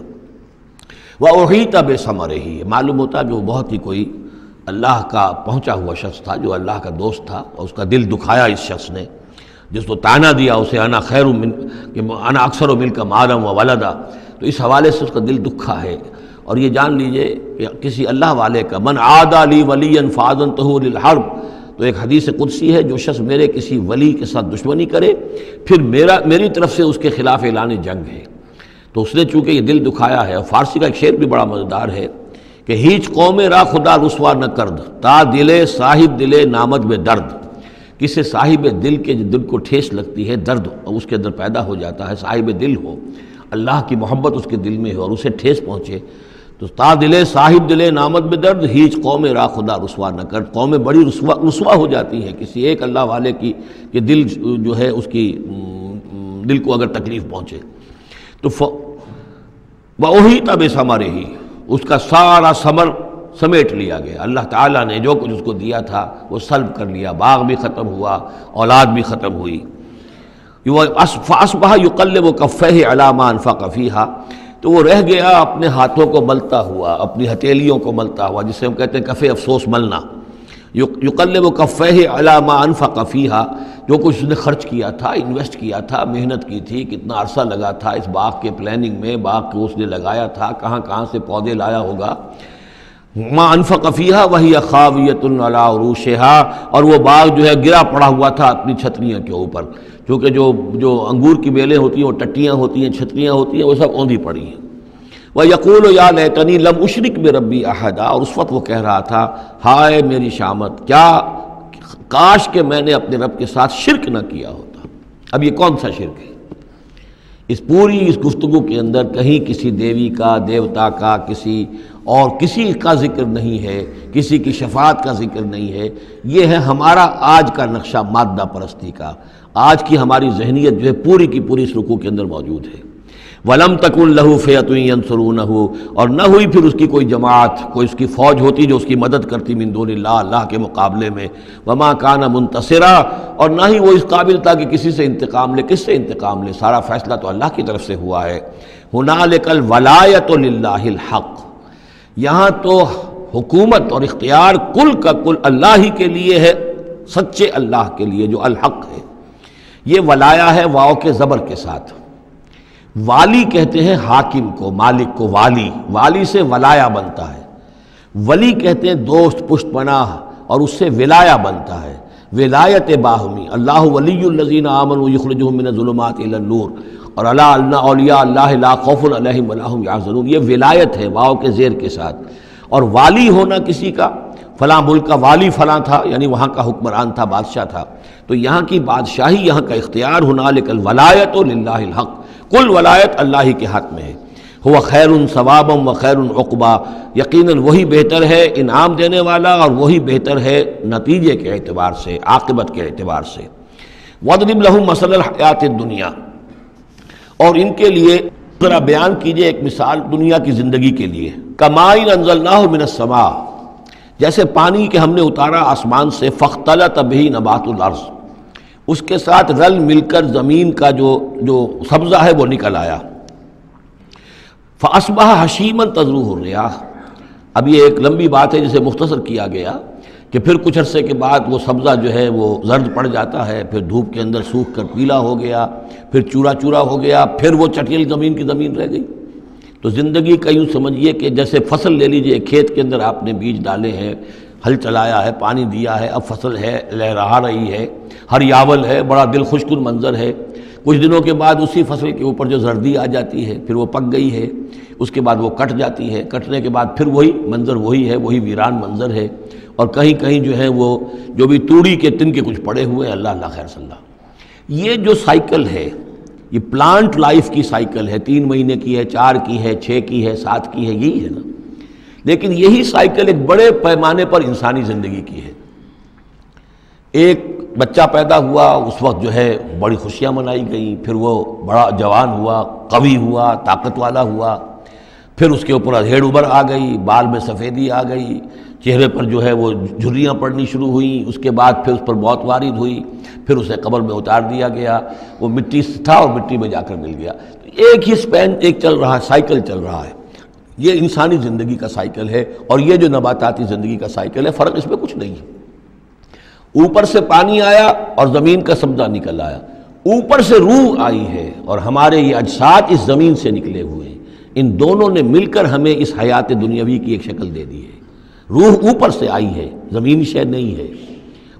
وَأُحِيطَ بِثَمَرِهِ، معلوم ہوتا کہ وہ بہت ہی کوئی اللہ کا پہنچا ہوا شخص تھا، جو اللہ کا دوست تھا، اور اس کا دل دکھایا اس شخص نے، جس کو تانا دیا اسے انا خیر من کہ انا اکثر منک مالا و ولدا، تو اس حوالے سے اس کا دل دکھا ہے۔ اور یہ جان لیجئے کہ کسی اللہ والے کا من عادى لی ولیا فاذنته للحرب، تو ایک حدیث قدسی ہے، جو شخص میرے کسی ولی کے ساتھ دشمنی کرے پھر میری طرف سے اس کے خلاف اعلان جنگ ہے۔ تو اس نے چونکہ یہ دل دکھایا ہے، اور فارسی کا ایک شعر بھی بڑا مزیدار ہے کہ ہیچ قوم را خدا رسوا نہ کرد، تا دلے صاحب دلے نامد میں درد، کسی صاحب دل کے دل کو ٹھیس لگتی ہے، درد اس کے اندر پیدا ہو جاتا ہے، صاحب دل ہو، اللہ کی محبت اس کے دل میں ہو اور اسے ٹھیس پہنچے، تو تا دلے صاحب دلے نامد میں درد، ہیچ قوم را خدا رسوا نہ کر، قومیں بڑی رسوا ہو جاتی ہیں کسی ایک اللہ والے کی کہ دل جو ہے اس کی دل کو اگر تکلیف پہنچے۔ تو وَأُحِيطَ بِثَمَرِهِ، اس کا سارا ثمر سمیٹ لیا گیا، اللہ تعالیٰ نے جو کچھ اس کو دیا تھا وہ سلب کر لیا، باغ بھی ختم ہوا، اولاد بھی ختم ہوئی۔ فَأَصْبَحَ يُقَلِّبُ كَفَّيْهِ عَلَىٰ مَا أَنفَقَ فِيهَا، تو وہ رہ گیا اپنے ہاتھوں کو ملتا ہوا، اپنی ہتھیلیوں کو ملتا ہوا، جسے ہم کہتے ہیں کفِ افسوس ملنا۔ یقلب کفیہ علی ما انفق فیہا، جو کچھ اس نے خرچ کیا تھا، انویسٹ کیا تھا، محنت کی تھی، کتنا عرصہ لگا تھا اس باغ کے پلاننگ میں، باغ کو اس نے لگایا تھا، کہاں کہاں سے پودے لایا ہوگا، ما انفق فیہا وہی خاویۃ علی عروشہا، اور وہ باغ جو ہے گرا پڑا ہوا تھا اپنی چھتریاں کے اوپر، کیونکہ جو انگور کی بیلیں ہوتی ہیں وہ ٹٹیاں ہوتی ہیں، چھتریاں ہوتی ہیں، وہ سب اوندھی پڑی ہیں۔ وَيَقُولُ يَا لَيْتَنِي لَمْ أُشْرِكْ بِرَبِّي أَحَدًا، اور اس وقت وہ کہہ رہا تھا ہائے میری شامت، کیا کاش کہ میں نے اپنے رب کے ساتھ شرک نہ کیا ہوتا۔ اب یہ کون سا شرک ہے؟ اس گفتگو کے اندر کہیں کسی دیوی کا، دیوتا کا، کسی کا ذکر نہیں ہے، کسی کی شفاعت کا ذکر نہیں ہے۔ یہ ہے ہمارا آج کا نقشہ مادہ پرستی کا، آج کی ہماری ذہنیت جو ہے پوری کی پوری اس رکوع کے اندر موجود ہے۔ وَلَمْ تَكُنْ لَهُ فِئَةٌ يَنْصُرُونَهُ، اور نہ ہوئی پھر اس کی کوئی جماعت، کوئی اس کی فوج ہوتی جو اس کی مدد کرتی من دون اللہ، اللہ کے مقابلے میں۔ وَمَا كَانَ مُنْتَصِرًا، اور نہ ہی وہ اس قابل تھا کہ کسی سے انتقام لے۔ کس سے انتقام لے؟ سارا فیصلہ تو اللہ کی طرف سے ہوا ہے۔ هُنَالِكَ الْوَلَایَةُ لِلَّهِ الْحَقِّ، یہاں تو حکومت اور اختیار کل کا کل اللہ ہی کے لیے ہے، سچے اللہ کے لیے جو الحق ہے۔ یہ ولایا ہے واو کے زبر کے ساتھ۔ والی کہتے ہیں حاکم کو، مالک کو والی، والی سے ولایا بنتا ہے۔ ولی کہتے ہیں دوست، پشت پناہ، اور اس سے ولایا بنتا ہے، ولایت باہمی۔ اللہ ولی الذین آمنوا یخرجہم من الظلمات الی النور، اور الا ان اولیاء اللہ لا خوف علیہم ولا هم یحزنون، یہ ولایت ہے واو کے زیر کے ساتھ۔ اور والی ہونا کسی کا، فلاں ملک کا والی فلاں تھا، یعنی وہاں کا حکمران تھا، بادشاہ تھا، تو یہاں کی بادشاہی، یہاں کا اختیار، هنالک الولایۃ للہ الحق، کل ولایت اللہ ہی کے ہاتھ میں ہے۔ ہوا خیر ثوابا و خیر عقبا، یقیناً وہی بہتر ہے انعام دینے والا، اور وہی بہتر ہے نتیجے کے اعتبار سے، عاقبت کے اعتبار سے۔ وَاضْرِبْ لَهُم مَثَلَ الْحَیَاةِ الدُّنْیَا، اور ان کے لیے ذرا بیان کیجئے ایک مثال دنیا کی زندگی کے لیے۔ کَمَاءٍ أَنزَلْنَاهُ مِنَ السَّمَاءِ، جیسے پانی کہ ہم نے اتارا آسمان سے، فاختلط بہ نبات الارض، اس کے ساتھ رل مل کر زمین کا جو سبزہ ہے وہ نکل آیا۔ فاصبح حشیما تذروہ الریاح، اب یہ ایک لمبی بات ہے جسے مختصر کیا گیا کہ پھر کچھ عرصے کے بعد وہ سبزہ جو ہے وہ زرد پڑ جاتا ہے، پھر دھوپ کے اندر سوکھ کر پیلا ہو گیا، پھر چورا چورا ہو گیا، پھر وہ چٹیل زمین کی زمین رہ گئی۔ تو زندگی کا یوں سمجھیے کہ جیسے فصل لے لیجئے، کھیت کے اندر آپ نے بیج ڈالے ہیں، ہل چلایا ہے، پانی دیا ہے، اب فصل ہے، لہرا رہی ہے، ہریاول ہے، بڑا دل خوشکن منظر ہے۔ کچھ دنوں کے بعد اسی فصل کے اوپر جو زردی آ جاتی ہے، پھر وہ پک گئی ہے، اس کے بعد وہ کٹ جاتی ہے، کٹنے کے بعد پھر وہی منظر وہی ہے، وہی ویران منظر ہے، اور کہیں کہیں جو ہے وہ جو بھی توڑی کے تن کے کچھ پڑے ہوئے ہیں، اللہ خیر صلی اللہ۔ یہ جو سائیکل ہے، یہ پلانٹ لائف کی سائیکل ہے، 3 مہینے کی ہے، 4 کی ہے، 6 کی ہے، 7 کی ہے، یہی ہے نا۔ لیکن یہی سائیکل ایک بڑے پیمانے پر انسانی زندگی کی ہے۔ ایک بچہ پیدا ہوا، اس وقت جو ہے بڑی خوشیاں منائی گئیں، پھر وہ بڑا جوان ہوا، قوی ہوا، طاقت والا ہوا، پھر اس کے اوپر ادھیڑ ابھر آ گئی، بال میں سفیدی آ گئی، چہرے پر جو ہے وہ جھریاں پڑنی شروع ہوئیں، اس کے بعد پھر اس پر موت وارد ہوئی، پھر اسے قبر میں اتار دیا گیا، وہ مٹی سے تھا اور مٹی میں جا کر مل گیا۔ ایک ہی سپین ایک چل رہا ہے، سائیکل چل رہا ہے۔ یہ انسانی زندگی کا سائیکل ہے، اور یہ جو نباتاتی زندگی کا سائیکل ہے، فرق اس میں کچھ نہیں ہے۔ اوپر سے پانی آیا اور زمین کا سبزہ نکل آیا، اوپر سے روح آئی ہے، اور ہمارے یہ اجساد اس زمین سے نکلے ہوئے ہیں، ان دونوں نے مل کر ہمیں اس حیات دنیاوی کی ایک شکل دے دی ہے۔ روح اوپر سے آئی ہے، زمینی شے نہیں ہے۔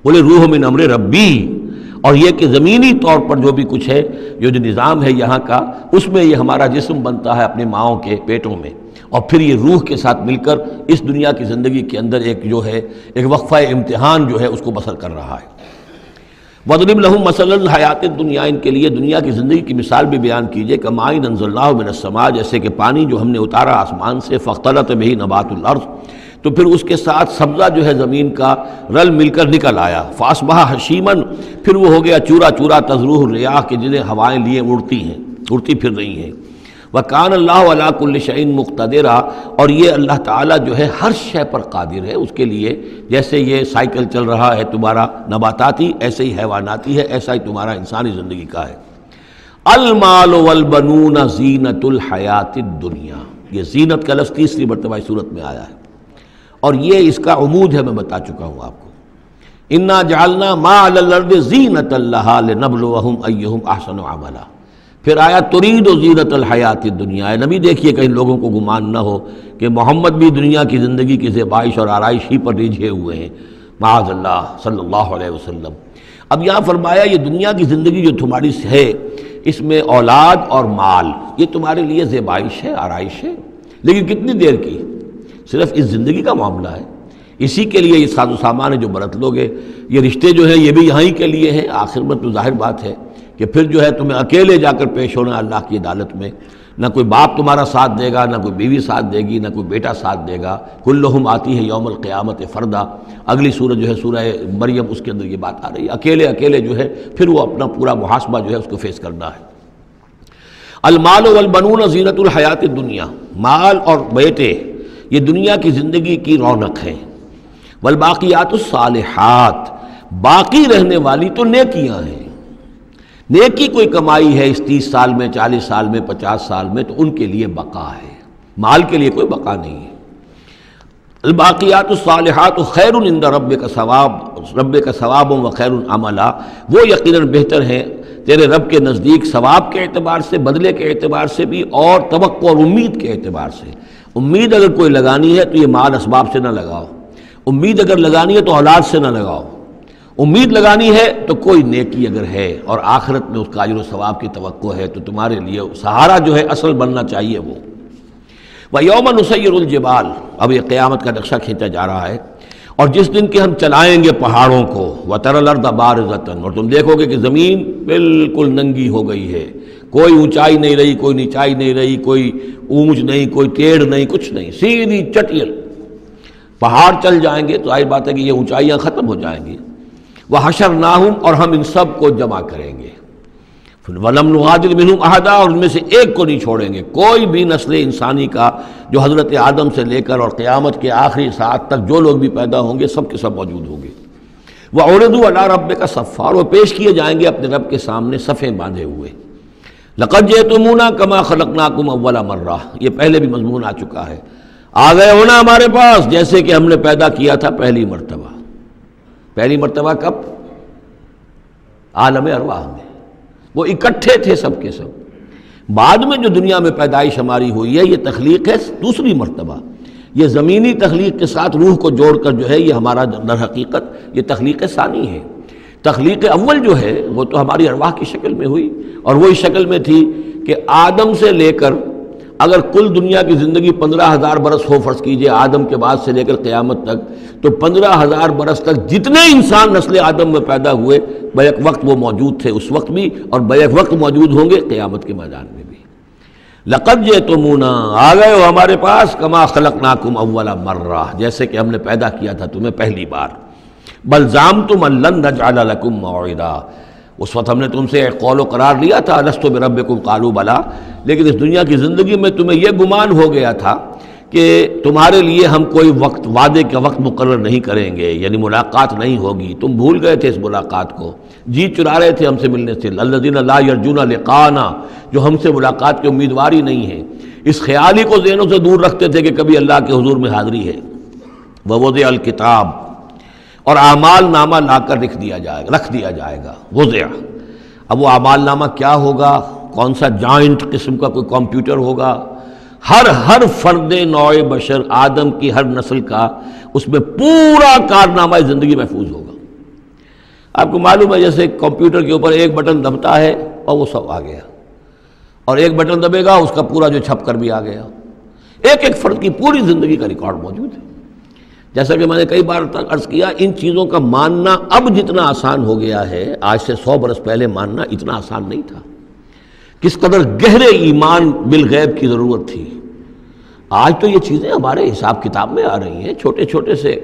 بولے روح من امر ربی، اور یہ کہ زمینی طور پر جو بھی کچھ ہے، جو نظام ہے یہاں کا، اس میں یہ ہمارا جسم بنتا ہے اپنے ماؤں کے پیٹوں میں، اور پھر یہ روح کے ساتھ مل کر اس دنیا کی زندگی کے اندر ایک جو ہے ایک وقفہ امتحان جو ہے اس کو بسر کر رہا ہے۔ وَاضْرِبْ لَهُم مَثَلَ الْحَیَاةِ الدُّنْیَا، ان کے لیے دنیا کی زندگی کی مثال بھی بیان کیجئے، کَمَاءٍ أَنزَلْنَاهُ مِنَ السَّمَاءِ، جیسے کہ پانی جو ہم نے اتارا آسمان سے، فاختلط بہ نبات الارض، تو پھر اس کے ساتھ سبزہ جو ہے زمین کا رل مل کر نکل آیا، فاصبح حشیما، پھر وہ ہو گیا چورا چورا، تذروہ الریاح، کہ جنہیں ہوائیں لیے اڑتی پھر رہی ہیں۔ وَكَانَ اللَّهُ عَلَىٰ كُلِّ شَيْءٍ مُقْتَدِرًا، اور یہ اللہ تعالیٰ جو ہے ہر شے پر قادر ہے، اس کے لیے جیسے یہ سائیکل چل رہا ہے تمہارا نباتاتی، ایسے ہی حیواناتی ہے، ایسا ہی تمہارا انسانی زندگی کا ہے۔ المال والبنون زینت الحیات الدنیا، یہ زینت کا لفظ 3 مرتبہ اس صورت میں آیا ہے، اور یہ اس کا عمود ہے، میں بتا چکا ہوں آپ کو۔ انا جعلنا ما علی الارض زینۃ لہا لنبلوہم ایہم احسن عملا، پھر آیا ترید و زینت الحیات الدنیا. اے نبی دیکھیے کہیں لوگوں کو گمان نہ ہو کہ محمد بھی دنیا کی زندگی کی زیبائش اور آرائش ہی پر رجھے ہوئے ہیں. معاذ اللہ صلی اللہ علیہ وسلم. اب یہاں فرمایا یہ دنیا کی زندگی جو تمہاری ہے اس میں اولاد اور مال یہ تمہارے لیے زیبائش ہے، آرائش ہے، لیکن کتنی دیر کی؟ صرف اس زندگی کا معاملہ ہے. اسی کے لیے یہ ساز و سامان ہے جو برت لو گے. یہ رشتے جو ہیں یہ بھی یہاں ہی کے لیے ہیں. آخر میں تو ظاہر بات ہے کہ پھر جو ہے تمہیں اکیلے جا کر پیش ہونا اللہ کی عدالت میں. نہ کوئی باپ تمہارا ساتھ دے گا، نہ کوئی بیوی ساتھ دے گی، نہ کوئی بیٹا ساتھ دے گا. کلہم آتی ہے یوم القیامت فردا. اگلی سورہ جو ہے سورہ مریم، اس کے اندر یہ بات آ رہی ہے. اکیلے جو ہے پھر وہ اپنا پورا محاسبہ جو ہے اس کو فیس کرنا ہے. المال والبنون زینت الحیات الدنیا. مال اور بیٹے یہ دنیا کی زندگی کی رونق ہیں. والباقیات الصالحات، باقی رہنے والی تو نیکیاں ہیں. نیکی کوئی کمائی ہے اس 30 سال میں، 40 سال میں، 50 سال میں، تو ان کے لیے بقا ہے. مال کے لیے کوئی بقا نہیں ہے. الباقیات الصالحات خیر عند ربک ثواب و خیر عملا. وہ یقیناً بہتر ہیں تیرے رب کے نزدیک ثواب کے اعتبار سے، بدلے کے اعتبار سے بھی، اور توقع اور امید کے اعتبار سے. امید اگر کوئی لگانی ہے تو یہ مال اسباب سے نہ لگاؤ. امید اگر لگانی ہے تو اولاد سے نہ لگاؤ. امید لگانی ہے تو کوئی نیکی اگر ہے اور آخرت میں اس کا اجر و ثواب کی توقع ہے تو تمہارے لیے سہارا جو ہے اصل بننا چاہیے وہ. وَيَوْمَ نُسَيِّرُ الْجِبَالَ. اب یہ قیامت کا نقشہ کھینچا جا رہا ہے. اور جس دن کے ہم چلائیں گے پہاڑوں کو، وَتَرَى الْأَرْضَ بَارِزَةً، اور تم دیکھو گے کہ زمین بالکل ننگی ہو گئی ہے. کوئی اونچائی نہیں رہی، کوئی نیچائی نہیں رہی، کوئی اونچ نہیں، کوئی ٹیڑھ نہیں، کچھ نہیں، سیدھی چٹیل. پہاڑ چل جائیں گے تو ظاہر بات ہے کہ یہ اونچائیاں ختم ہو جائیں گی. وَحَشَرْنَاهُمْ، اور ہم ان سب کو جمع کریں گے. وَلَمْ نُغَادِرْ مِنْهُمْ أَحَدًا، اور ان میں سے ایک کو نہیں چھوڑیں گے. کوئی بھی نسل انسانی کا جو حضرت آدم سے لے کر اور قیامت کے آخری ساعت تک جو لوگ بھی پیدا ہوں گے سب کے سب موجود ہوں گے. وَعُرِضُوا عَلَىٰ رَبِّكَ صَفًّا، اور پیش کیے جائیں گے اپنے رب کے سامنے صفیں باندھے ہوئے. لَقَدْ جِئْتُمُونَا كَمَا خَلَقْنَاكُمْ أَوَّلَ مَرَّةٍ، یہ پہلے بھی مضمون آ چکا ہے. آ گئے ہونا ہمارے پاس جیسے کہ ہم نے پیدا کیا تھا پہلی مرتبہ. پہلی مرتبہ کب؟ عالم ارواح میں. وہ اکٹھے تھے سب کے سب. بعد میں جو دنیا میں پیدائش ہماری ہوئی ہے یہ تخلیق ہے دوسری مرتبہ. یہ زمینی تخلیق کے ساتھ روح کو جوڑ کر جو ہے یہ ہمارا در حقیقت یہ تخلیق ثانی ہے. تخلیق اول جو ہے وہ تو ہماری ارواح کی شکل میں ہوئی، اور وہی شکل میں تھی کہ آدم سے لے کر اگر کل دنیا کی زندگی 15,000 برس ہو، فرض کیجئے آدم کے بعد سے لے کر قیامت تک، تو 15,000 برس تک جتنے انسان نسل آدم میں پیدا ہوئے بیک وقت وہ موجود تھے اس وقت بھی، اور بیک وقت موجود ہوں گے قیامت کے میدان میں بھی. لَقَدْ جِئْتُمُونَا، آ گئے ہو ہمارے پاس، كَمَا خَلَقْنَاكُمْ أَوَّلَ مَرَّةٍ، جیسے کہ ہم نے پیدا کیا تھا تمہیں پہلی بار. بَلْ زَعَمْتُمْ أَن لَّن نَّجْعَلَ لَكُم مَّوْعِدًا، اس وقت ہم نے تم سے ایک قول و قرار لیا تھا، لست بربکم قالوا بلا، لیکن اس دنیا کی زندگی میں تمہیں یہ گمان ہو گیا تھا کہ تمہارے لیے ہم کوئی وقت، وعدے کا وقت مقرر نہیں کریں گے، یعنی ملاقات نہیں ہوگی. تم بھول گئے تھے اس ملاقات کو، جی چرا رہے تھے ہم سے ملنے سے. الذین لا یرجون لقاءنا، جو ہم سے ملاقات کے امیدوار ہی نہیں ہیں، اس خیال ہی کو ذہنوں سے دور رکھتے تھے کہ کبھی اللہ کے حضور میں حاضری ہے. ووضع الکتاب، اور اعمال نامہ لا کر رکھ دیا جائے گا. وضع، اب وہ اعمال نامہ کیا ہوگا؟ کون سا جوائنٹ قسم کا کوئی کمپیوٹر ہوگا؟ ہر فرد نوع بشر، آدم کی ہر نسل کا اس میں پورا کارنامہ زندگی محفوظ ہوگا. آپ کو معلوم ہے جیسے کمپیوٹر کے اوپر ایک بٹن دبتا ہے اور وہ سب آ گیا، اور ایک بٹن دبے گا اس کا پورا جو چھپ کر بھی آ گیا. ایک فرد کی پوری زندگی کا ریکارڈ موجود ہے. جیسا کہ میں نے کئی بار تک عرض کیا، ان چیزوں کا ماننا اب جتنا آسان ہو گیا ہے، آج سے 100 برس پہلے ماننا اتنا آسان نہیں تھا. کس قدر گہرے ایمان بالغیب کی ضرورت تھی. آج تو یہ چیزیں ہمارے حساب کتاب میں آ رہی ہیں. چھوٹے چھوٹے سے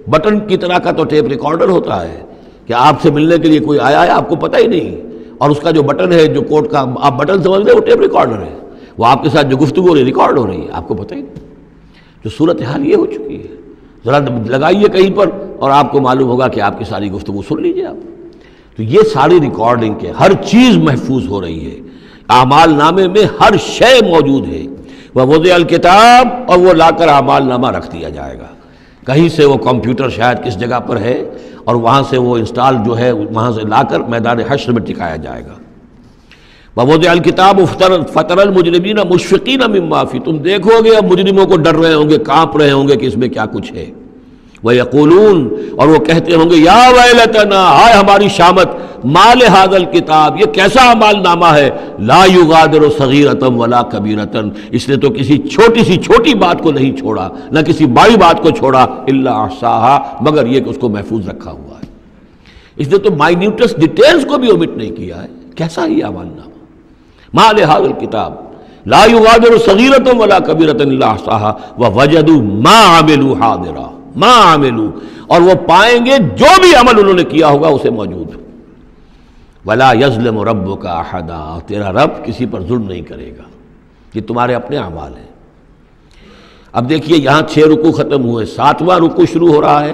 بٹن کی طرح کا تو ٹیپ ریکارڈر ہوتا ہے کہ آپ سے ملنے کے لیے کوئی آیا ہے آپ کو پتہ ہی نہیں، اور اس کا جو بٹن ہے، جو کوڈ کا آپ بٹن سمجھ رہے وہ ٹیپ ریکارڈر ہے. وہ آپ کے ساتھ جو گفتگو ہو رہی ریکارڈ ہو رہی ہے، آپ کو پتہ ہی نہیں. جو صورتحال یہ ہو چکی ہے، ذرا لگائیے کہیں پر اور آپ کو معلوم ہوگا کہ آپ کی ساری گفتگو سن لیجیے آپ. تو یہ ساری ریکارڈنگ کے ہر چیز محفوظ ہو رہی ہے. اعمال نامے میں ہر شے موجود ہے. ووضع الکتاب، اور وہ لا کر اعمال نامہ رکھ دیا جائے گا. کہیں سے وہ کمپیوٹر شاید کس جگہ پر ہے، اور وہاں سے وہ انسٹال جو ہے وہاں سے لا کر میدان حشر میں ٹکایا جائے گا. ووضع الکتاب فتر المجرمین مشفقین مما فیہ، تم دیکھو گے اب مجرموں کو ڈر رہے ہوں گے، کانپ رہے ہوں گے کہ اس میں کیا کچھ ہے. وَيَقُولُونَ، اور وہ کہتے ہوں گے یا ویلتنا، ہائے ہماری شامت، ما لہذا الکتاب، یہ کیسا اعمال نامہ ہے، لا یغادر صغیرۃ ولا کبیرۃ، اس نے تو کسی چھوٹی سی چھوٹی بات کو نہیں چھوڑا، نہ کسی بڑی بات کو چھوڑا، الا احصاها، مگر یہ کہ اس کو محفوظ رکھا ہوا ہے. اس نے تو مائنیوٹس ڈیٹیلز کو بھی اومٹ نہیں کیا ہے. کیسا ہی اعمال نامہ، ما لہذا الکتاب لا یغادر صغیرۃ ولا کبیرۃ الا احصاها ووجدوا ما عملوا حاضرا، ما عملوا، اور وہ پائیں گے جو بھی عمل انہوں نے کیا ہوگا اسے موجود. ولا یظلم ربک احدا، تیرا رب کسی پر ظلم نہیں کرے گا. یہ تمہارے اپنے اعمال ہیں. اب دیکھیے یہاں 6 رکوع ختم ہوئے، 7واں رکوع شروع ہو رہا ہے،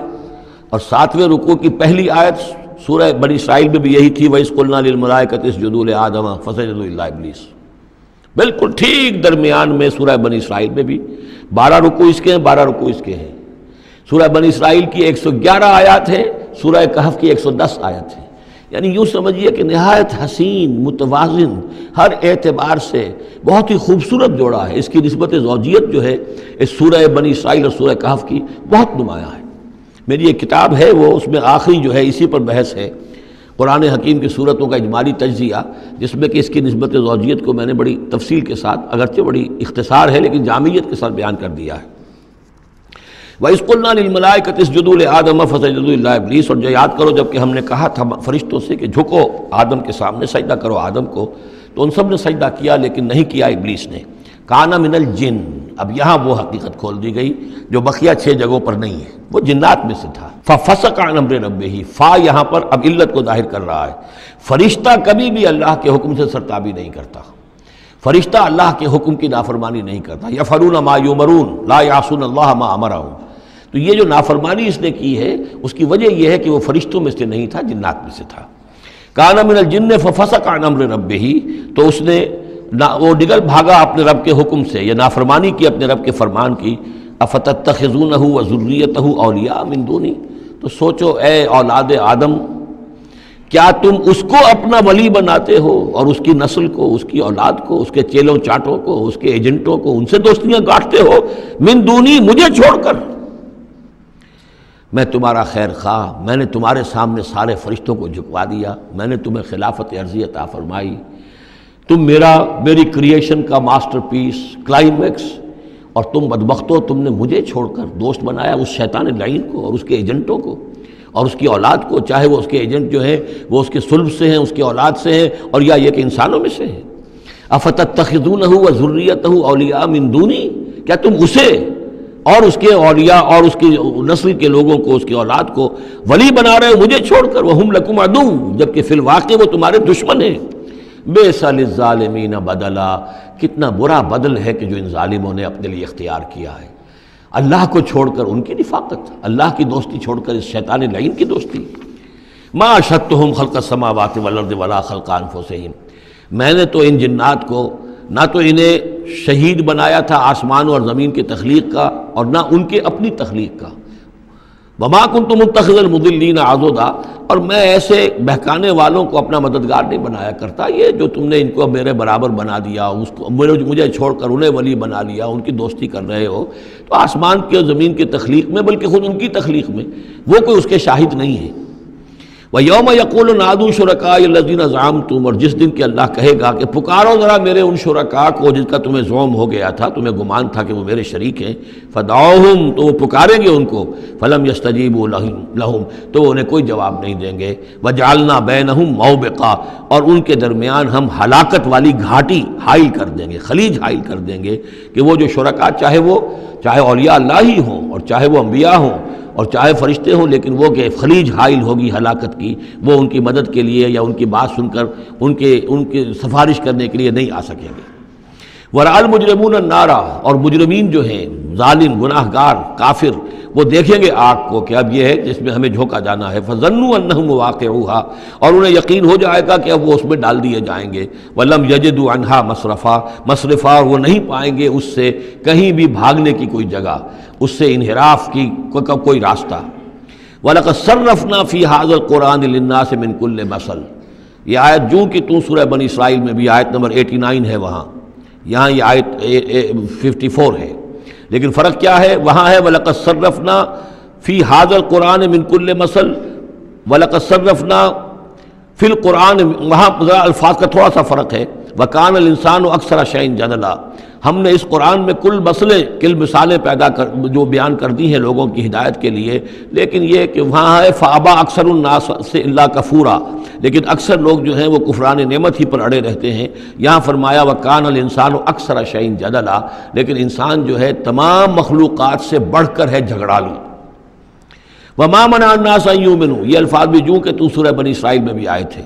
اور 7ویں رکوع کی پہلی آیت سورہ بنی اسرائیل میں بھی یہی تھی، وَإِذْ قُلْنَا لِلْمَلَائِكَةِ اسْجُدُوا لِآدَمَ فَسَجَدُوا إِلَّا إِبْلِيسَ. بالکل ٹھیک درمیان میں سورہ بنی اسرائیل میں بھی 12 رکوع اس کے ہیں، 12 رکوع اس کے ہیں. سورہ بنی اسرائیل کی 111 آیات ہیں، سورہ کہف کی 110 آیت ہیں. یعنی یوں سمجھیے کہ نہایت حسین، متوازن، ہر اعتبار سے بہت ہی خوبصورت جوڑا ہے. اس کی نسبت زوجیت جو ہے اس سورہ بنی اسرائیل اور سورہ کہف کی بہت نمایاں ہے. میری ایک کتاب ہے، وہ اس میں آخری جو ہے اسی پر بحث ہے، قرآن حکیم کی صورتوں کا اجمالی تجزیہ، جس میں کہ اس کی نسبت زوجیت کو میں نے بڑی تفصیل کے ساتھ، اگرچہ بڑی اختصار ہے لیکن جامعیت کے ساتھ بیان کر دیا ہے. وَإِذْ قُلْنَا لِلْمَلَائِكَةِ اسْجُدُوا لِآدَمَ فَسَجَدُوا إِلَّا إِبْلِيسَ، اور جو یاد کرو جب کہ ہم نے کہا تھا فرشتوں سے کہ جھکو آدم کے سامنے، سجدہ کرو آدم کو، تو ان سب نے سجدہ کیا لیکن نہیں کیا ابلیس نے. کانا من الجن، اب یہاں وہ حقیقت کھول دی گئی جو بقیہ 6 جگہوں پر نہیں ہے، وہ جنات میں سے تھا. فَفَسَقَ عَنْ أَمْرِ رَبِّهِ، فا یہاں پر اب علت کو ظاہر کر رہا ہے. فرشتہ کبھی بھی اللہ کے حکم سے سرتابی نہیں کرتا، فرشتہ اللہ کے حکم کی نافرمانی نہیں کرتا. یفعلون ما یؤمرون لا یعصون اللہ ما امرهم. تو یہ جو نافرمانی اس نے کی ہے اس کی وجہ یہ ہے کہ وہ فرشتوں میں سے نہیں تھا، جنات میں سے تھا. کان من الجن ففسق عن امر ربہ، تو اس نے وہ نکل بھاگا اپنے رب کے حکم سے، یہ نافرمانی کی اپنے رب کے فرمان کی. افتتخذونہ وذریتہ اولیاء من دونی، تو سوچو اے اولاد آدم، کیا تم اس کو اپنا ولی بناتے ہو اور اس کی نسل کو، اس کی اولاد کو، اس کے چیلوں چاٹوں کو، اس کے ایجنٹوں کو، ان سے دوستیاں گاٹتے ہو، من دونی، مجھے چھوڑ کر. میں تمہارا خیر خواہ، میں نے تمہارے سامنے سارے فرشتوں کو جھکوا دیا، میں نے تمہیں خلافت عرضی عطا فرمائی، تم میری کریشن کا ماسٹر پیس، کلائمیکس، اور تم بدبختو، تم نے مجھے چھوڑ کر دوست بنایا اس شیطان لعین کو اور اس کے ایجنٹوں کو اور اس کی اولاد کو، چاہے وہ اس کے ایجنٹ جو ہیں وہ اس کے صلب سے ہیں، اس کی اولاد سے ہیں، اور یا یہ کہ انسانوں میں سے ہیں. افتتخذونہ وذریتہ اولیاء من دونی، کیا تم اسے اور اس کے اولیاء اور اس کی نسل کے لوگوں کو، اس کی اولاد کو ولی بنا رہے ہو مجھے چھوڑ کر. وہم لکم عدو، جبکہ فی الواقع وہ تمہارے دشمن ہیں. بئس للظالمین بدلا، کتنا برا بدل ہے کہ جو ان ظالموں نے اپنے لیے اختیار کیا ہے. اللہ کو چھوڑ کر ان کی رفاقت، اللہ کی دوستی چھوڑ کر اس شیطان لعین کی دوستی. ما اشہدتہم خلق السماوات والارض ولا خلق انفسہم، میں نے تو ان جنات کو نہ تو انہیں شہید بنایا تھا آسمان اور زمین کی تخلیق کا، اور نہ ان کے اپنی تخلیق کا. وما کنت متخذ المضلین عضدا، اور میں ایسے بہکانے والوں کو اپنا مددگار نہیں بنایا کرتا. یہ جو تم نے ان کو میرے برابر بنا دیا، اس کو مجھے چھوڑ کر انہیں ولی بنا لیا، ان کی دوستی کر رہے ہو، تو آسمان کی اور زمین کی تخلیق میں، بلکہ خود ان کی تخلیق میں وہ کوئی اس کے شاہد نہیں ہے. وَيَوْمَ يَقُولُ نَادُوا شُرَكَائِيَ الَّذِينَ زَعَمْتُمْ، اور جس دن کہ اللہ کہے گا کہ پکارو ذرا میرے ان شرکاء کو جس کا تمہیں زعم ہو گیا تھا، تمہیں گمان تھا کہ وہ میرے شریک ہیں. فَدَعُوهُمْ، تو وہ پکاریں گے ان کو. فَلَمْ يَسْتَجِيبُوا لَهُمْ، تو وہ انہیں کوئی جواب نہیں دیں گے. وَجَعَلْنَا بَيْنَهُمْ مَوْبِقًا، اور ان کے درمیان ہم ہلاکت والی گھاٹی حائل کر دیں گے، خلیج حائل کر دیں گے، کہ وہ جو شرکاء چاہے اولیاء اللہ ہی ہوں اور چاہے وہ انبیاء ہوں اور چاہے فرشتے ہوں، لیکن وہ کہ خلیج حائل ہوگی ہلاکت کی، وہ ان کی مدد کے لیے یا ان کی بات سن کر ان کی سفارش کرنے کے لیے نہیں آ سکیں گے. وَرَأَى الْمُجْرِمُونَ النَّارَ، اور مجرمین جو ہیں، ظالم، گناہ گار، کافر، وہ دیکھیں گے آگ کو کہ اب یہ ہے جس میں ہمیں جھونکا جانا ہے. فَظَنُّوا أَنَّهُمْ وَاقِعُوهَا، اور انہیں یقین ہو جائے گا کہ اب وہ اس میں ڈال دیے جائیں گے. وَلَمْ يَجِدُوا عَنْهَا مَصْرِفًا، اور وہ نہیں پائیں گے اس سے کہیں بھی بھاگنے کی کوئی جگہ، اس سے انحراف کی کوئی راستہ. وَلَقَدْ صَرَّفْنَا فِي هَذَا الْقُرْآنِ لِلنَّاسِ مِنْ كُلِّ مَثَلٍ، یہ آیت جو کہ تو سورہ بنی اسرائیل میں بھی آیت نمبر 89 ہے، وہاں یہاں یہ آیت 54 ہے، لیکن فرق کیا ہے؟ وہاں ہے وَلَقَدْ صَرَّفْنَا فِي هَذَا الْقُرْآنِ مِنْ كُلِّ مَثَلٍ، وَلَقَدْ صَرَّفْنَا فِي الْقُرْآنِ، وہاں ذرا الفاظ کا تھوڑا سا فرق ہے۔ وَكَانَ الْإِنسَانُ أَكْثَرَ شَيْءٍ جَدَلًا، ہم نے اس قرآن میں کل مثالیں پیدا جو بیان کر دی ہیں لوگوں کی ہدایت کے لیے، لیکن یہ کہ وہاں ہے فَأَبَى أَكْثَرُ النَّاسِ إِلَّا كَفُورًا، لیکن اکثر لوگ جو ہیں وہ کفران نعمت ہی پر اڑے رہتے ہیں۔ یہاں فرمایا وَكَانَ الْإِنسَانُ أَكْثَرَ شَيْءٍ جَدَلًا، لیکن انسان جو ہے تمام مخلوقات سے بڑھ کر ہے جھگڑالو۔ وَمَا مَنَعَ النَّاسَ أَن يُؤْمِنُوا، یہ الفاظ بھی جو کہ تو سورہ بنی اسرائیل میں بھی آئے تھے۔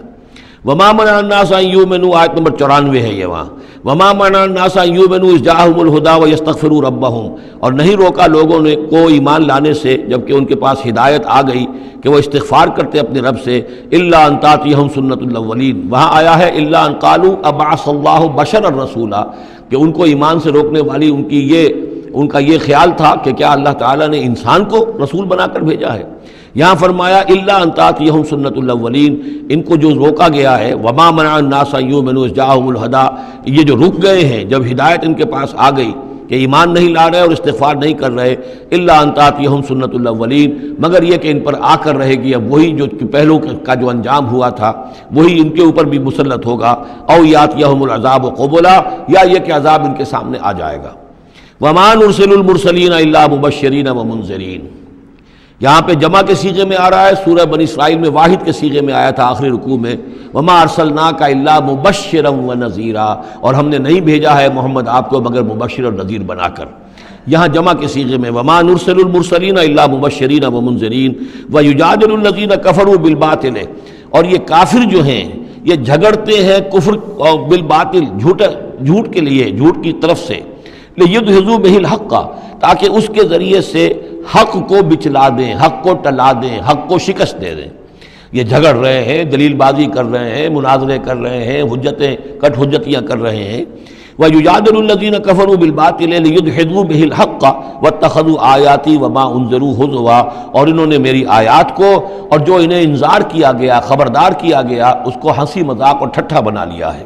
وَمَا مَنَعَ النَّاسَ أَن يُؤْمِنُوا آیت نمبر 94 ہے یہ وہاں۔ وَمَا مَنَعَ النَّاسَ أَن يُؤْمِنُوا إِذْ جَاءَهُمُ الْهُدَىٰ وَيَسْتَغْفِرُوا رَبَّهُمْ، اور نہیں روکا لوگوں نے کو ایمان لانے سے جبکہ ان کے پاس ہدایت آ گئی کہ وہ استغفار کرتے اپنے رب سے، إِلَّا أَن تَأْتِيَهُمْ سُنَّةُ الْأَوَّلِينَ، وہاں آیا ہے إِلَّا أَن قَالُوا أَبْعَثَ اللَّهُ بَشَرًا رَسُولًا، کہ ان کو ایمان سے روکنے والی ان کا یہ خیال تھا کہ کیا اللہ تعالیٰ نے انسان کو رسول بنا کر بھیجا ہے۔ یہاں فرمایا الا ان تاتیہم سنت الاولین، ان کو جو روکا گیا ہے وما منع الناس ان یؤمنوا اذ جاءهم الہدی، یہ جو رک گئے ہیں جب ہدایت ان کے پاس آ گئی کہ ایمان نہیں لا رہے اور استغفار نہیں کر رہے، الا ان تاتیہم سنت الاولین، مگر یہ کہ ان پر آ کر رہے گی اب وہی جو پہلو کا جو انجام ہوا تھا وہی ان کے اوپر بھی مسلط ہوگا، او یاتیہم العذاب قبلا، یا یہ کہ عذاب ان کے سامنے آ جائے گا۔ وما نرسل المرسلین الا مبشرین ومنذرین، یہاں پہ جمع کے صیغے میں آ رہا ہے، سورہ بنی اسرائیل میں واحد کے صیغے میں آیا تھا آخری رکوع میں، وما ارسلناک الا مبشرا ونذیرا، اور ہم نے نہیں بھیجا ہے محمد آپ کو مگر مبشر اور نذیر بنا کر۔ یہاں جمع کے صیغے میں وما نرسل المرسلین الا مبشرین ومنذرین ویجادل الذین کفروا بالباطل، اور یہ کافر جو ہیں یہ جھگڑتے ہیں کفر اور بالباطل، جھوٹ کے لیے، جھوٹ کی طرف سے، لیدحضوا بہ الحق، تاکہ اس کے ذریعے سے حق کو بچلا دیں، حق کو ٹلا دیں، حق کو شکست دے دیں۔ یہ جھگڑ رہے ہیں، دلیل بازی کر رہے ہیں، مناظرے کر رہے ہیں، کٹ حجتیاں کر رہے ہیں۔ وَيُجَادِلُ الَّذِينَ كَفَرُوا بِالْبَاطِلِ لِيُدْحِضُوا بِهِ الْحَقَّ وَاتَّخَذُوا آيَاتِي وَمَا أُنذِرُوا هُزُوًا، اور انہوں نے میری آیات کو اور جو انہیں انذار کیا گیا، خبردار کیا گیا، اس کو ہنسی مذاق اور ٹھٹھا بنا لیا ہے۔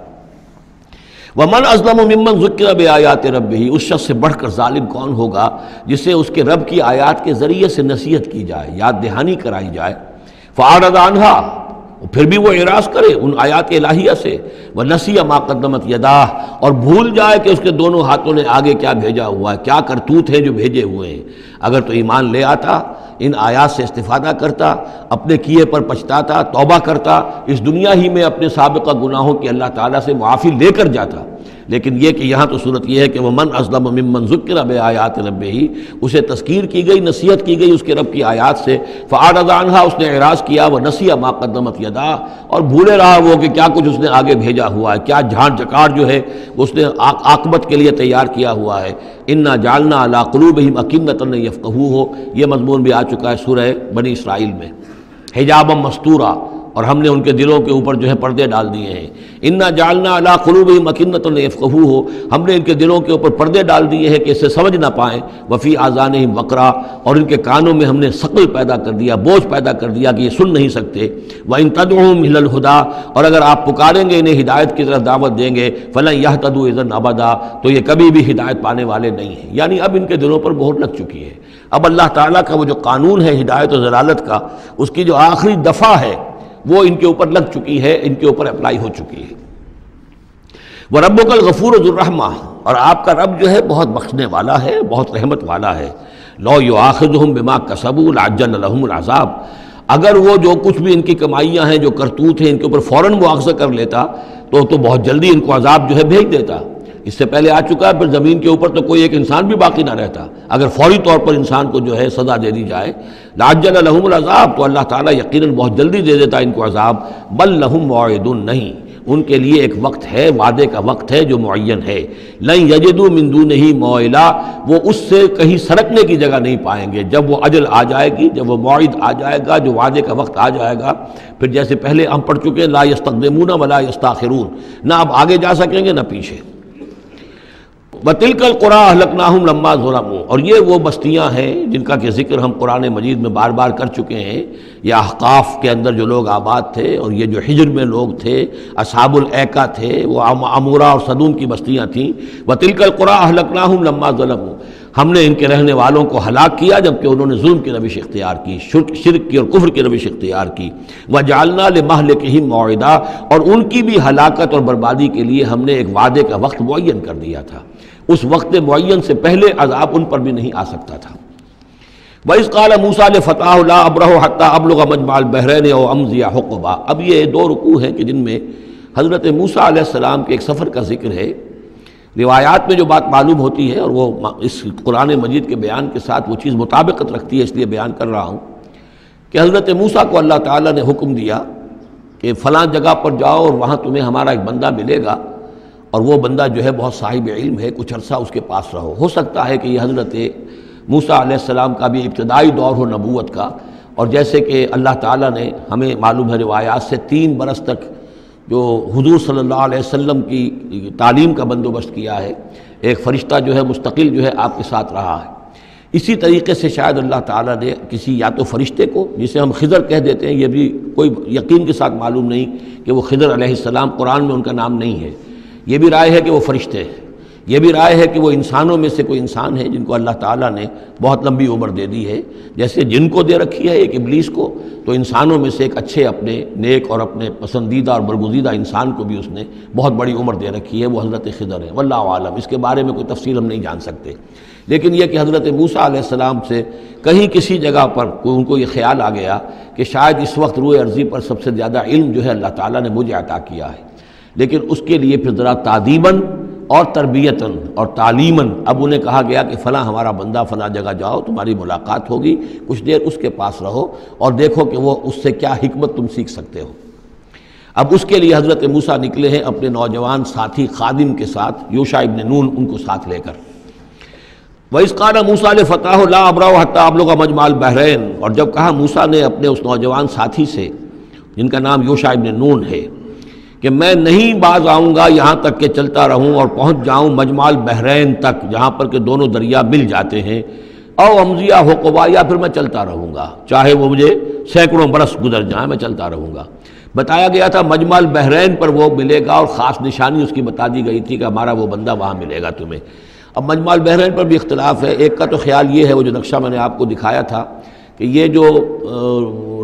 وَمَنْ أَظْلَمُ مِمَّنْ ذُكِّرَ بِآيَاتِ رَبِّهِ، اس شخص سے بڑھ کر ظالم کون ہوگا جسے اس کے رب کی آیات کے ذریعے سے نصیحت کی جائے، یاد دہانی کرائی جائے، فَأَعْرَضَ عَنْهَا، پھر بھی وہ اعراض کرے ان آیات الہیہ سے، وَنَسِیَ مَا قَدَّمَتْ يَدَاهُ، اور بھول جائے کہ اس کے دونوں ہاتھوں نے آگے کیا بھیجا ہوا ہے، کیا کرتوت ہیں جو بھیجے ہوئے ہیں۔ اگر تو ایمان لے آتا، ان آیات سے استفادہ کرتا، اپنے کیے پر پچھتاتا، توبہ کرتا، اس دنیا ہی میں اپنے سابقہ گناہوں کی اللہ تعالیٰ سے معافی لے کر جاتا۔ لیکن یہ کہ یہاں تو صورت یہ ہے کہ وَمَنْ أَظْلَمُ مِمَّنْ ذُكِّرَ بِآيَاتِ رَبِّهِ، اسے تذکیر کی گئی، نصیحت کی گئی اس کے رب کی آیات سے، فَأَعْرَضَ عَنْهَا، اس نے اعراض کیا، وَنَسِیَ مَا قَدَّمَتْ يَدَاهُ، اور بھولے رہا وہ کہ کیا کچھ اس نے آگے بھیجا ہوا ہے، کیا جھانٹ جکار جو ہے اس نے عاقبت کے لیے تیار کیا ہوا ہے۔ إِنَّا جَعَلْنَا عَلَىٰ قُلُوبِهِمْ أَكِنَّةً أَن يَفْقَهُوهُ، یہ مضمون بھی آ چکا ہے سورہ بنی اسرائیل میں، حجابا مستورا، اور ہم نے ان کے دلوں کے اوپر جو ہے پردے ڈال دیے ہیں۔ انا جعلنا علی قلوبہم اکنۃ لیفقہوہ، ہم نے ان کے دلوں کے اوپر پردے ڈال دیے ہیں کہ اسے سمجھ نہ پائیں، وفی آذانہم وقرا، اور ان کے کانوں میں ہم نے ثقل پیدا کر دیا، بوجھ پیدا کر دیا کہ یہ سن نہیں سکتے۔ وان تدعوہم الی الہدی، اور اگر آپ پکاریں گے انہیں ہدایت کی طرف دعوت دیں گے، فلن یہتدوا اذا ابدا، تو یہ کبھی بھی ہدایت پانے والے نہیں ہیں۔ یعنی اب ان کے دلوں پر مہر لگ چکی ہے، اب اللہ تعالیٰ کا وہ جو قانون ہے ہدایت و ضلالت کا، اس کی جو آخری دفعہ ہے وہ ان کے اوپر لگ چکی ہے، ان کے اوپر اپلائی ہو چکی ہے۔ وَرَبُّكَ الْغَفُورُ ذُو الرَّحْمَةِ، اور آپ کا رب جو ہے بہت بخشنے والا ہے، بہت رحمت والا ہے۔ لَوْ يُؤَاخِذُهُم بِمَا كَسَبُوا لَعَجَّلَ لَهُمُ الْعَذَابَ، اگر وہ جو کچھ بھی ان کی کمائیاں ہیں، جو کرتوت ہیں، ان کے اوپر فوراً مواخذہ کر لیتا تو بہت جلدی ان کو عذاب جو ہے بھیج دیتا۔ اس سے پہلے آ چکا ہے، پھر زمین کے اوپر تو کوئی ایک انسان بھی باقی نہ رہتا اگر فوری طور پر انسان کو جو ہے سزا دے دی جائے۔ لَعَجَّلَ لَهُمُ الْعَذَابَ، تو اللہ تعالیٰ یقیناً بہت جلدی دے دیتا ان کو عذاب۔ بل لَهُم مَوْعِدٌ، نہیں، ان کے لیے ایک وقت ہے، وعدے کا وقت ہے جو معین ہے۔ لَن يَجِدُوا مِن دُونِهِ مَوْعِلًا، وہ اس سے کہیں سرکنے کی جگہ نہیں پائیں گے۔ جب وہ اجل آ جائے گی، جب وہ موعد آ جائے گا، جو وعدے کا وقت آ جائے گا، پھر جیسے پہلے ہم پڑھ چکے لا يستقدمون ولا يستاخرون، نہ اب آگے جا سکیں گے نہ پیچھے۔ وَتِلْكَ الْقُرَىٰ أَهْلَكْنَاهُمْ لَمَّا ظَلَمُوا، اور یہ وہ بستیاں ہیں جن کا کہ ذکر ہم قرآن مجید میں بار بار کر چکے ہیں، یہ احقاف کے اندر جو لوگ آباد تھے، اور یہ جو حجر میں لوگ تھے، اصحاب الایکا تھے، وہ عمورہ اور صدوم کی بستیاں تھیں۔ وَتِلْكَ الْقُرَىٰ أَهْلَكْنَاهُمْ لَمَّا ظَلَمُوا، ہم نے ان کے رہنے والوں کو ہلاک کیا جبکہ انہوں نے ظلم کی روش اختیار کی، شرک کی اور کفر کی روش اختیار کی۔ وَجَعَلْنَا لِمَهْلِكِهِمْ مَوْعِدًا، اور ان کی بھی ہلاکت اور بربادی کے لیے ہم نے ایک وعدے کا وقت معین کر دیا تھا، اس وقت معین سے پہلے عذاب ان پر بھی نہیں آ سکتا تھا۔ وَإِذْ قَالَ مُوسَىٰ لِفَتَاهُ لَا أَبْرَحُ حَتَّىٰ أَبْلُغَ مَجْمَعَ الْبَحْرَيْنِ أَوْ أَمْضِيَ حُقُبًا۔ اب یہ دو رکوع ہیں کہ جن میں حضرت موسیٰ علیہ السلام کے ایک سفر کا ذکر ہے۔ روایات میں جو بات معلوم ہوتی ہے، اور وہ اس قرآن مجید کے بیان کے ساتھ وہ چیز مطابقت رکھتی ہے، اس لیے بیان کر رہا ہوں کہ حضرت موسیٰ کو اللہ تعالیٰ نے حکم دیا کہ فلاں جگہ پر جاؤ اور وہاں تمہیں ہمارا ایک بندہ ملے گا، اور وہ بندہ جو ہے بہت صاحب علم ہے، کچھ عرصہ اس کے پاس رہو۔ ہو سکتا ہے کہ یہ حضرت موسیٰ علیہ السلام کا بھی ابتدائی دور ہو نبوت کا، اور جیسے کہ اللہ تعالیٰ نے ہمیں معلوم ہے روایات سے 3 برس تک جو حضور صلی اللہ علیہ وسلم کی تعلیم کا بندوبست کیا ہے، ایک فرشتہ جو ہے مستقل جو ہے آپ کے ساتھ رہا ہے۔ اسی طریقے سے شاید اللہ تعالیٰ نے کسی یا تو فرشتے کو، جسے ہم خضر کہہ دیتے ہیں، یہ بھی کوئی یقین کے ساتھ معلوم نہیں کہ وہ خضر علیہ السلام، قرآن میں ان کا نام نہیں ہے، یہ بھی رائے ہے کہ وہ فرشتے ہیں، یہ بھی رائے ہے کہ وہ انسانوں میں سے کوئی انسان ہے جن کو اللہ تعالیٰ نے بہت لمبی عمر دے دی ہے، جیسے جن کو دے رکھی ہے ایک ابلیس کو، تو انسانوں میں سے ایک اچھے اپنے نیک اور اپنے پسندیدہ اور برگزیدہ انسان کو بھی اس نے بہت بڑی عمر دے رکھی ہے، وہ حضرت خضر ہے۔ واللہ عالم، اس کے بارے میں کوئی تفصیل ہم نہیں جان سکتے، لیکن یہ کہ حضرت موسیٰ علیہ السلام سے کہیں کسی جگہ پر ان کو یہ خیال آ گیا کہ شاید اس وقت روئے ارضی پر سب سے زیادہ علم جو ہے اللہ تعالیٰ نے مجھے عطا کیا ہے، لیکن اس کے لیے پھر ذرا تعدیباً اور تربیتاً اور تعلیماً اب انہیں کہا گیا کہ فلاں ہمارا بندہ فلاں جگہ جاؤ، تمہاری ملاقات ہوگی، کچھ دیر اس کے پاس رہو اور دیکھو کہ وہ اس سے کیا حکمت تم سیکھ سکتے ہو۔ اب اس کے لیے حضرت موسیٰ نکلے ہیں اپنے نوجوان ساتھی خادم کے ساتھ، یوشع ابن نون ان کو ساتھ لے کر۔ وَإِذْ قَالَ مُوسَىٰ لِفَتَاهُ لَا أَبْرَحُ حَتَّىٰ أَبْلُغَ مَجْمَعَ الْبَحْرَيْنِ، اور جب کہا موسیٰ نے اپنے اس نوجوان ساتھی سے جن کا نام یوشع ابن نون ہے کہ میں نہیں باز آؤں گا یہاں تک کہ چلتا رہوں اور پہنچ جاؤں مجمع البحرین تک، جہاں پر کہ دونوں دریا مل جاتے ہیں، او امضیہ حقبا، یا پھر میں چلتا رہوں گا، چاہے وہ مجھے سینکڑوں برس گزر جائیں میں چلتا رہوں گا۔ بتایا گیا تھا مجمع البحرین پر وہ ملے گا، اور خاص نشانی اس کی بتا دی گئی تھی کہ ہمارا وہ بندہ وہاں ملے گا تمہیں۔ اب مجمع البحرین پر بھی اختلاف ہے، ایک کا تو خیال یہ ہے، وہ جو نقشہ میں نے آپ کو دکھایا تھا، کہ یہ جو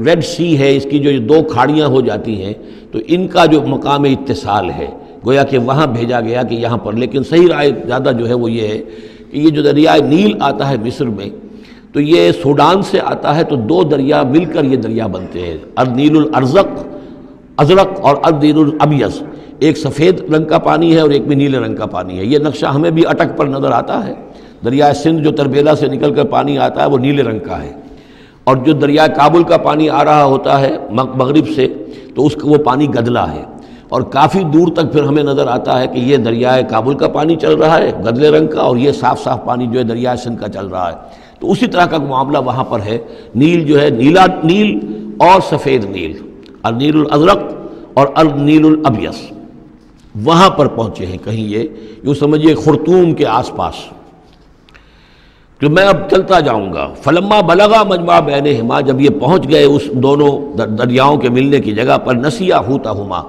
ریڈ سی ہے، اس کی جو 2 کھاڑیاں ہو جاتی ہیں، تو ان کا جو مقام اتصال ہے گویا کہ وہاں بھیجا گیا کہ یہاں پر، لیکن صحیح رائے زیادہ جو ہے وہ یہ ہے کہ یہ جو دریائے نیل آتا ہے مصر میں، تو یہ سوڈان سے آتا ہے، تو 2 دریا مل کر یہ دریا بنتے ہیں، النیل الازرق اور النیل الابیض، ایک سفید رنگ کا پانی ہے اور ایک بھی نیلے رنگ کا پانی ہے۔ یہ نقشہ ہمیں بھی اٹک پر نظر آتا ہے، دریائے سندھ جو تربیلا سے نکل کر پانی آتا ہے وہ نیلے رنگ کا ہے، اور جو دریائے کابل کا پانی آ رہا ہوتا ہے مغرب سے تو اس کا وہ پانی گدلا ہے، اور کافی دور تک پھر ہمیں نظر آتا ہے کہ یہ دریائے کابل کا پانی چل رہا ہے گدلے رنگ کا، اور یہ صاف صاف پانی جو ہے دریائے سندھ کا چل رہا ہے۔ تو اسی طرح کا معاملہ وہاں پر ہے، نیل جو ہے نیلا نیل اور سفید نیل، النیل الازرق اور النیل الابیض، وہاں پر پہنچے ہیں کہیں، یہ یوں سمجھیے خرطوم کے آس پاس، کہ میں اب چلتا جاؤں گا۔ فلما بلغا مجمع بینہما، جب یہ پہنچ گئے اس دونوں دریاؤں کے ملنے کی جگہ پر، نسیا حوتہما،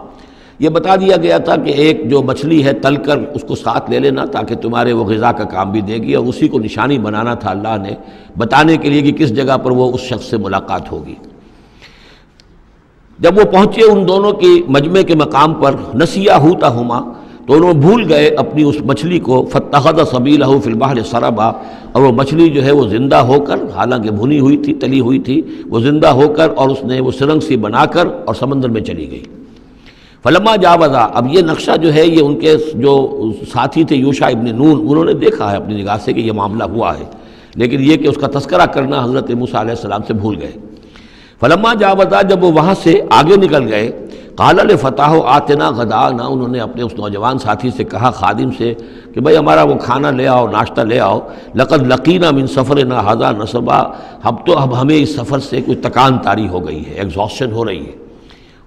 یہ بتا دیا گیا تھا کہ ایک جو مچھلی ہے تل کر اس کو ساتھ لے لینا تاکہ تمہارے وہ غذا کا کام بھی دے گی، اور اسی کو نشانی بنانا تھا اللہ نے بتانے کے لیے کہ کس جگہ پر وہ اس شخص سے ملاقات ہوگی۔ جب وہ پہنچے ان دونوں کی مجمع کے مقام پر، نسیا حوتہما، تو انہوں بھول گئے اپنی اس مچھلی کو، فاتخذ سبیلہ فی البحر سربا، اور وہ مچھلی جو ہے وہ زندہ ہو کر، حالانکہ بھنی ہوئی تھی تلی ہوئی تھی، وہ زندہ ہو کر اور اس نے وہ سرنگ سی بنا کر اور سمندر میں چلی گئی۔ فلما جاوزا، اب یہ نقشہ جو ہے یہ ان کے جو ساتھی تھے یوشع ابن نون، انہوں نے دیکھا ہے اپنی نگاہ سے کہ یہ معاملہ ہوا ہے، لیکن یہ کہ اس کا تذکرہ کرنا حضرت موسیٰ علیہ السلام سے بھول گئے۔ فلما جاوزا، جب وہ وہاں سے آگے نکل گئے، قال لفتاه آتنا غداءنا، انہوں نے اپنے اس نوجوان ساتھی سے کہا، خادم سے، کہ بھائی ہمارا وہ کھانا لے آؤ، ناشتہ لے آؤ، لقد لقینا من سفرنا ھذا نصبا، اب ہمیں اس سفر سے کوئی تکان طاری ہو گئی ہے، ایگزاسشن ہو رہی ہے۔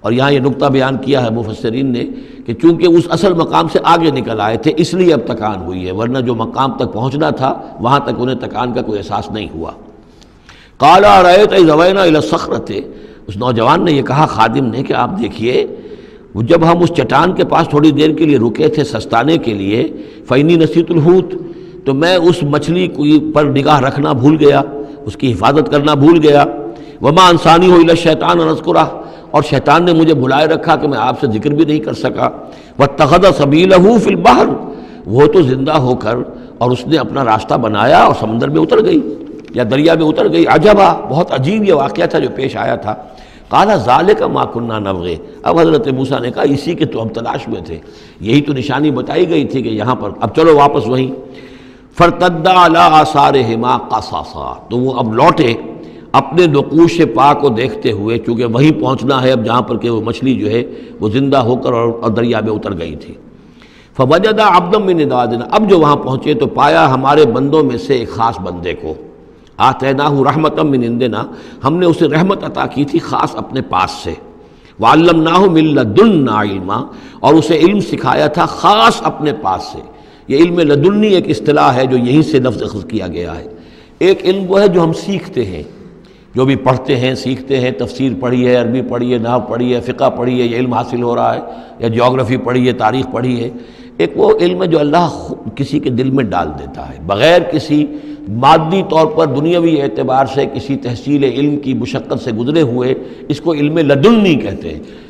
اور یہاں یہ نقطہ بیان کیا ہے مفسرین نے کہ چونکہ اس اصل مقام سے آگے نکل آئے تھے اس لیے اب تکان ہوئی ہے، ورنہ جو مقام تک پہنچنا تھا وہاں تک انہیں تکان کا کوئی احساس نہیں ہوا۔ قال ارأیت اذ اوینا الی الصخرۃ، اس نوجوان نے یہ کہا خادم نے کہ آپ دیکھیے جب ہم اس چٹان کے پاس تھوڑی دیر کے لیے رکے تھے سستانے کے لیے، فإنی نسیت الحوت، تو میں اس مچھلی پر نگاہ رکھنا بھول گیا، اس کی حفاظت کرنا بھول گیا، وما انسانی الا الشیطان ان اذکرہ، اور شیطان نے مجھے بلائے رکھا کہ میں آپ سے ذکر بھی نہیں کر سکا، واتخذ سبیلہ فی البحر، وہ تو زندہ ہو کر اور اس نے اپنا راستہ بنایا اور سمندر میں اتر گئی یا دریا میں اتر گئی، عجبا، بہت عجیب یہ واقعہ تھا جو پیش آیا تھا۔ قال ذالک ما کنا نبغی، اب حضرت موسیٰ نے کہا اسی کے تو ہم تلاش میں تھے، یہی تو نشانی بتائی گئی تھی کہ یہاں پر، اب چلو واپس وہیں۔ فارتدا علی آثارہما قصصا، تو وہ اب لوٹے اپنے نقوش پا کو دیکھتے ہوئے، چونکہ وہیں پہنچنا ہے اب جہاں پر کہ وہ مچھلی جو ہے وہ زندہ ہو کر اور دریا میں اتر گئی تھی۔ فوجد عبدا من عبادنا، اب جو وہاں پہنچے تو پایا ہمارے بندوں میں سے ایک خاص بندے کو، آتیناہ رحمتا من عندنا، ہم نے اسے رحمت عطا کی تھی خاص اپنے پاس سے، وعلمناہ من لدنا علما، اور اسے علم سکھایا تھا خاص اپنے پاس سے۔ یہ علم لدنی ایک اصطلاح ہے جو یہیں سے لفظ اخذ کیا گیا ہے۔ ایک علم وہ ہے جو ہم سیکھتے ہیں، جو بھی پڑھتے ہیں سیکھتے ہیں، تفسیر پڑھی ہے، عربی پڑھی ہے، نحو پڑھی ہے، فقہ پڑھی ہے، یہ علم حاصل ہو رہا ہے، یا جیوگرافی پڑھی ہے، تاریخ پڑھی ہے۔ ایک وہ علم ہے جو اللہ کسی کے دل میں ڈال دیتا ہے بغیر کسی مادی طور پر دنیاوی اعتبار سے کسی تحصیل علم کی مشقت سے گزرے ہوئے، اس کو علم لدنی کہتے ہیں۔